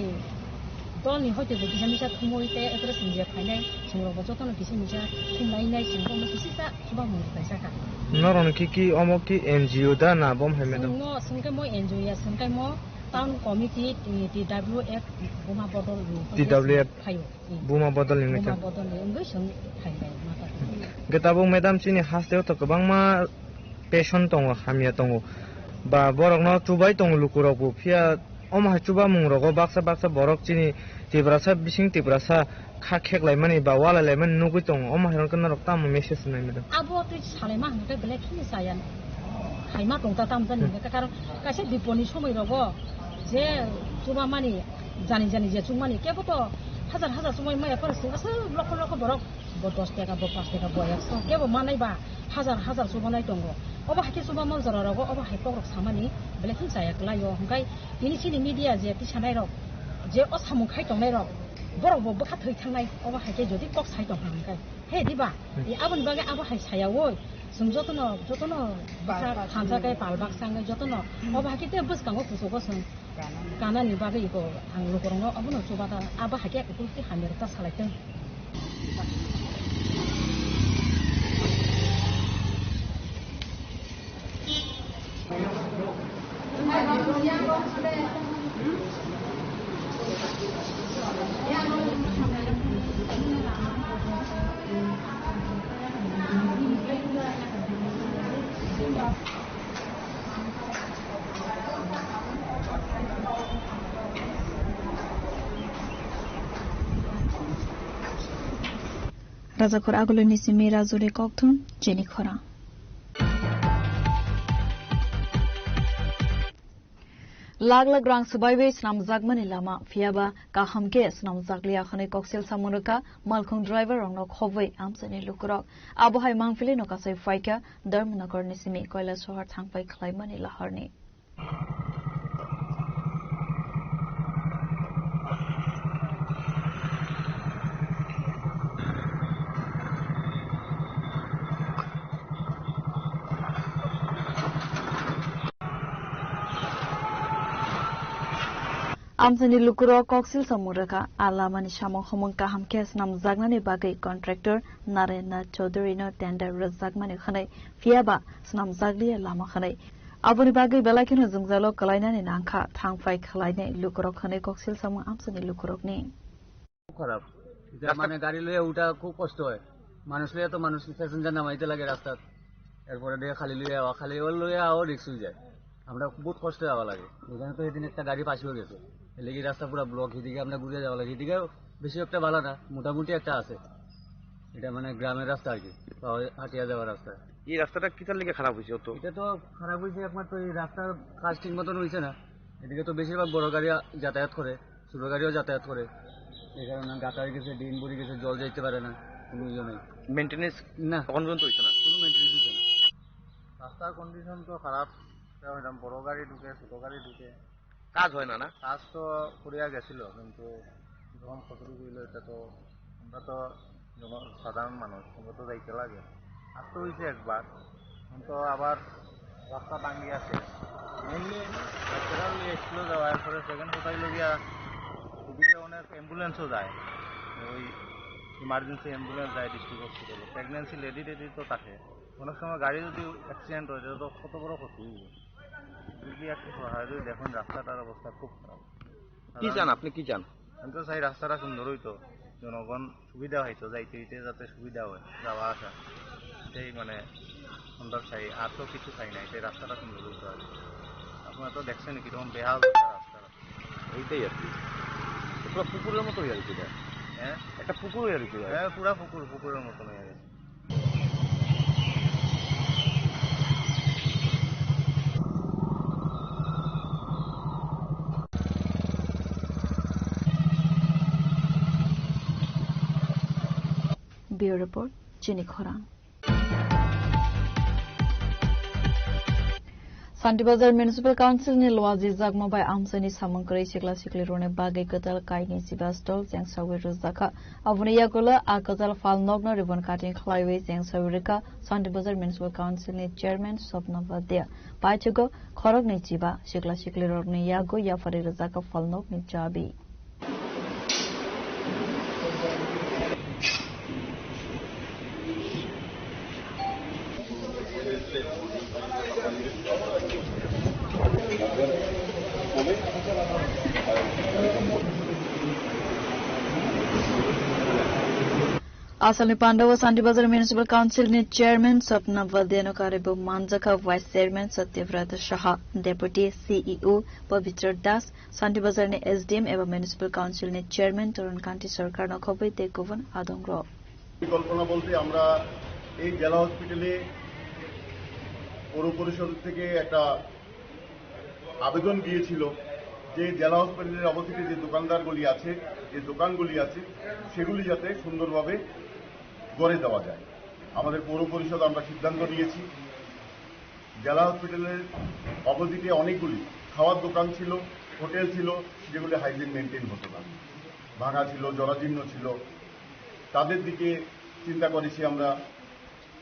Speaker 1: दलनि हयतो किसा मिसा थुमोइते एतरे संजिया फायनाय सोंरबो जतनो किसि मिसा थुमनायनाय सोंबो किसिसा सुबा मुंखाय साका
Speaker 19: नरन की अमो की एनजीओ दा ना बम हेमेदम
Speaker 1: नो संखाय मो एनजीओ या संखाय मो टाउन कमिटी टीडब्ल्यूएफ बुमा बदल
Speaker 19: टीडब्ल्यूएफ बुमा बदल नि
Speaker 1: बुमा बदल नि अंगै सों फायनाय माता
Speaker 19: गेताबो मेदाम चिनि हास्तेव त गोबां मा पेशन दङ हामिया दङ बा बरकनो चुबाय दङ लुकुरावबो फिया अमा चुबा मुंरगो बाक्सा बरक चिनि तिब्रासा बिसिं तिब्रासा खाखेकलाय माने बा वालालाय माने नुगै दङ अमा हेरन कना रक्ता म मेसेज नाय मेदाम
Speaker 1: आबो त सालेमा हनके बेले खिनि सायान हाइमा दंता ताम जानि कारण कासे बिपनि समय रगो जे चुबा माने जानि जे चुमानि केबो त हाजार समय माया फरसो लख बरक 10 টাকা 5 টাকা বয়স কেবো মানাইবা হাজার সুবানাই দङ अबा हाके सुबा मजरा रगो अबा हाके रक सामानि बेले खिन जाया लायो हंगाय दिनि सिनि मिडिया जे तिसानाय रक जे असामु खाय दंनाय रक बरबो बखा थै थांनाय अबा हाके जदि कक साइ दं हंगाय हे दिबा इ आबन बागे आबा हाय सायावो जों जतनो बासा थांजागाय पालबाक सांगे जतनो अबा हाके ते बस कांगो कुसोगो सं कानानि बागे इको आं लोगरनो अबनो सुबादा आबा हाके कुलति हामेरता सालायथों
Speaker 8: Rajakor aguloni simi razure kokthum jeni khora Lag rang subaiwe snam zagmani lama fiaba kahamke snam zaglia khane koksel samunuka malkhung driver rongno khowei amsani lukurok abohai mangfile no kasai faika dharmnagar nisimi koila sohar thangpai khlaimani laharni Amsani lukuro koksil samuraka alamani shamong homong kaham kes nam zagnani bagai contractor Narendra Chaudhary no tender razagmani khanai fiaba snam zaglia lama khanai aboni bagai belakino jungzalo kalainani nangkha thangfai khalaine lukuro khanai koksil samong amsani lukurok ni
Speaker 4: খারাপ এটা মানে গাড়ি লয়ে ওটা খুব কষ্ট হয় মানুষ লয়ে তো মানুষ প্যাসেঞ্জার নামাইতে লাগে রাস্তাত এরপরে দিয়ে খালি লয়ে আওয়া খালি ওর লয়ে আও রিস্ক হয়ে যায় আমরা বহুত কষ্টে যাওয়া লাগে এখানে তো এদিন একটা গাড়ি পাশ হয়ে গেছে এদিকে রাস্তা পুরো ব্লক এদিকে আমরা ঘুরে যাওয়া লাগে এদিকে বেশি একটা ভালো না মোটামুটি একটা আছে এটা মানে গ্রামের রাস্তা আর কি হাটিয়া যাওয়ার রাস্তা
Speaker 22: এই রাস্তাটা কিটার লিগে খারাপ হয়েছে তো
Speaker 4: এটা তো খারাপ হয়েছে একমাত্র এই রাস্তার কাজ ঠিক মতন হয়েছে না এদিকে তো বেশিরভাগ বড় গাড়ি যাতায়াত করে ছোট গাড়িও যাতায়াত করে এই কারণে গাতা হয়ে গেছে ডিম পড়ে গেছে জল যাইতে পারে না কোনো ইয়ে নেই
Speaker 22: মেইনটেনেন্স
Speaker 4: না
Speaker 22: তখন পর্যন্ত হইছে না
Speaker 4: কোনো মেইনটেনেন্স হইছে না
Speaker 12: রাস্তার কন্ডিশন তো খারাপ এরকম বড় গাড়ি ঢুকে ছোট গাড়ি ঢুকে
Speaker 22: কাজ হয় না না
Speaker 12: কাজ তো করিয়া গেছিল কিন্তু যখন ক্ষতি করলো এটা তো আমরা তো সাধারণ মানুষ আমরা তো যাইতে লাগে আর তো হয়েছে একবার কিন্তু আবার রাস্তা ভাঙ্গি আছে মেনলি ন্যাচারালি এক্সপ্লো যাওয়ার পরে সেকেন্ড কোথায় লগিয়া এদিকে অনেক অ্যাম্বুলেন্সও যায় ওই ইমার্জেন্সি অ্যাম্বুলেন্স যায় ডিস্ট্রিক্ট হসপিটালে প্রেগনেন্সি লেডি তো থাকে অনেক সময় গাড়ি যদি অ্যাক্সিডেন্ট হয় তো কত বড় ক্ষতি যদি একটু সহায় দেখুন রাস্তাটার অবস্থা খুব খারাপ
Speaker 22: কি চান আপনি কি চান
Speaker 12: আমি তো চাই রাস্তাটা সুন্দর হইতো জনগণ সুবিধা হইতো যাইতে যাতে সুবিধা হয় যাওয়া আসা
Speaker 22: এটাই মানে সুন্দর চাই, আর তো কিছু চাই না, এটাই রাস্তাটা সুন্দর করতে হবে। আপনারা তো দেখছেন কিরকম বেহাল রাস্তা, এইটাই আর কি। পুরো পুকুরের মতো হয়ে গেছে, হ্যাঁ একটা পুকুর হয়ে গেছে, হ্যাঁ পুরা পুকুরের মতো হয়ে গেছে।
Speaker 8: Bureau Report, Jenny Khorang. Santibazar Municipal Council ni Luazi Zagma by Amsani Samankari Sikla Sikli Rone Bagi Katal Kaini Sibastol, Zang Sawi Ruzaka, Avuniya Gula, Akatal Fal Nogna Ribbon Cutting Highway, Zang Sawirika, Santibazar Municipal Council ni Chairman Sopnava Dea. Pachigo, Korog ni Chiba, Sikla Sikli Rone Yago, Yafari Ruzaka Fal Nog ni Jabi. Asal Pandava Santibazar Municipal Council ni Chairman Sapna Valdeno Karibu Manzaka, Vice Chairman Satyavrata Shaha, Deputy CEO Pavitra Das, Santibazar ni SDM eva Municipal Council ni Chairman Toron Kanti Sarkar Nokhobai Tekovan Adongro.
Speaker 12: পরিকল্পনা বলতে আমরা এই জেলা হসপিটালে পৌর পরিষদ থেকে একটা আবেদন দিয়েছিল যে জেলা হসপিটালের অবস্থিত যে দোকানদারগুলি আছে, যে দোকানগুলি আছে, সেগুলি যাতে সুন্দরভাবে গড়ে দেওয়া যায়। আমাদের পৌর পরিষদ আমরা সিদ্ধান্ত নিয়েছি জেলা হসপিটালের অপোজিটে অনেকগুলি খাওয়ার দোকান ছিল, হোটেল ছিল, যেগুলি হাইজিন মেনটেন হতো না, ভাঙা ছিল, জরাজীর্ণ ছিল। তাদের দিকে চিন্তা করেছি আমরা,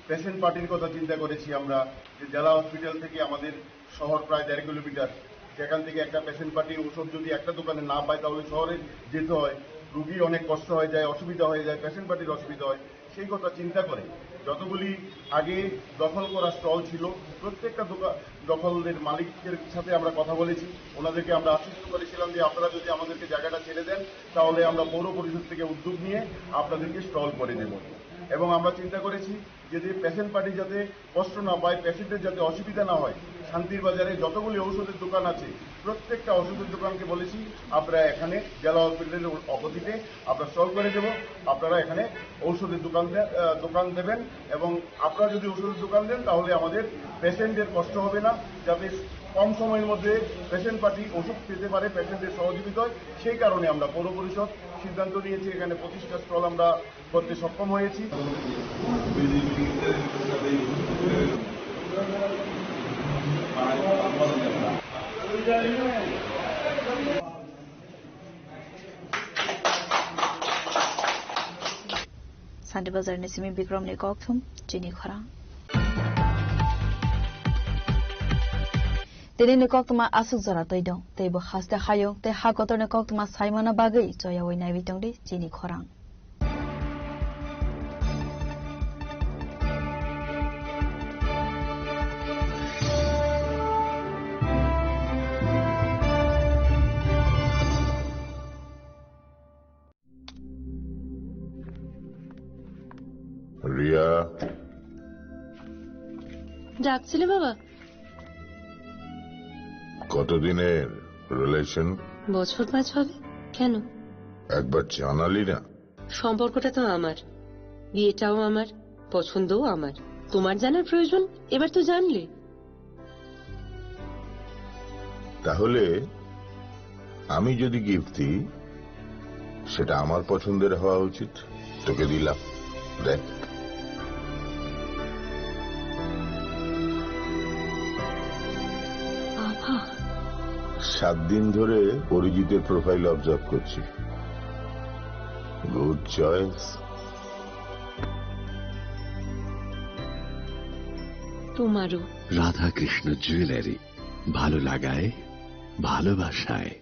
Speaker 12: পেশেন্ট পার্টির কথা চিন্তা করেছি আমরা, যে জেলা হসপিটাল থেকে আমাদের শহর প্রায় 1.5 কিলোমিটার, সেখান থেকে একটা পেশেন্ট পার্টি ওষুধ যদি একটা দোকানে না পায় তাহলে শহরে যেতে হয়, রুগী অনেক কষ্ট হয়ে যায়, অসুবিধা হয়ে যায়, পেশেন্ট পার্টির অসুবিধা হয়। সেই কথা চিন্তা করে যতগুলি আগে দখল করা স্টল ছিল প্রত্যেকটা দখলদের মালিকের সাথে আমরা কথা বলেছি, ওনাদেরকে আমরা আশ্বস্ত করেছিলাম যে আপনারা যদি আমাদেরকে জায়গাটা ছেড়ে দেন তাহলে আমরা পৌর পরিষদ থেকে উদ্যোগ নিয়ে আপনাদেরকে স্টল করে দেব। এবং আমরা চিন্তা করেছি যে পেশেন্ট পার্টি যাতে কষ্ট না পায়, পেশেন্টের যাতে অসুবিধা না হয়, শান্তির বাজারে যতগুলি ঔষধের দোকান আছে প্রত্যেকটা ওষুধের দোকানকে বলেছি আপনারা এখানে জেলা হসপিটালের অপোজিটে আমরা স্টল করে দেব, আপনারা এখানে ঔষধের দোকান দেবেন এবং আপনারা যদি ওষুধের দোকান দেন তাহলে আমাদের পেশেন্টের কষ্ট হবে না, যাতে কম সময়ের মধ্যে পেশেন্ট পার্টি ওষুধ পেতে পারে পেশেন্টের সহযোগিতায়। সেই কারণে আমরা পৌর পরিষদ সিদ্ধান্ত নিয়েছি এখানে 25টা স্টল আমরা করতে সক্ষম হয়েছি।
Speaker 8: Santibazar ni Simi Bikram ni Kokthum, Jenny Khorang. Tini ni Koktuma asuk zara toidong, teibo haste hayong, te hakotor ni Koktuma saimana bagai, joya woi nai bitong di Jenny Khorang.
Speaker 5: Riya,
Speaker 1: ডাকছিলে বাবা?
Speaker 5: কতদিনের relation?
Speaker 1: বছর 5 হবে। কেন?
Speaker 5: একবার জানালি না?
Speaker 1: সম্পর্কটা তো আমার, বিয়েটাও আমার, পছন্দও আমার, তোমার জানার প্রয়োজন এবার তো জানলে।
Speaker 5: তাহলে আমি যদি গিফট দিই সেটা আমার পছন্দের হওয়া উচিত। তোকে দিলাম, দেখ।
Speaker 1: বাবা,
Speaker 5: 7 দিন ধরে অরিজিতের প্রোফাইল অবজার্ভ করছি। Good choice.
Speaker 1: তোমারও।
Speaker 7: রাধা কৃষ্ণ জুয়েলারি, ভালো লাগায় ভালোবাসায়।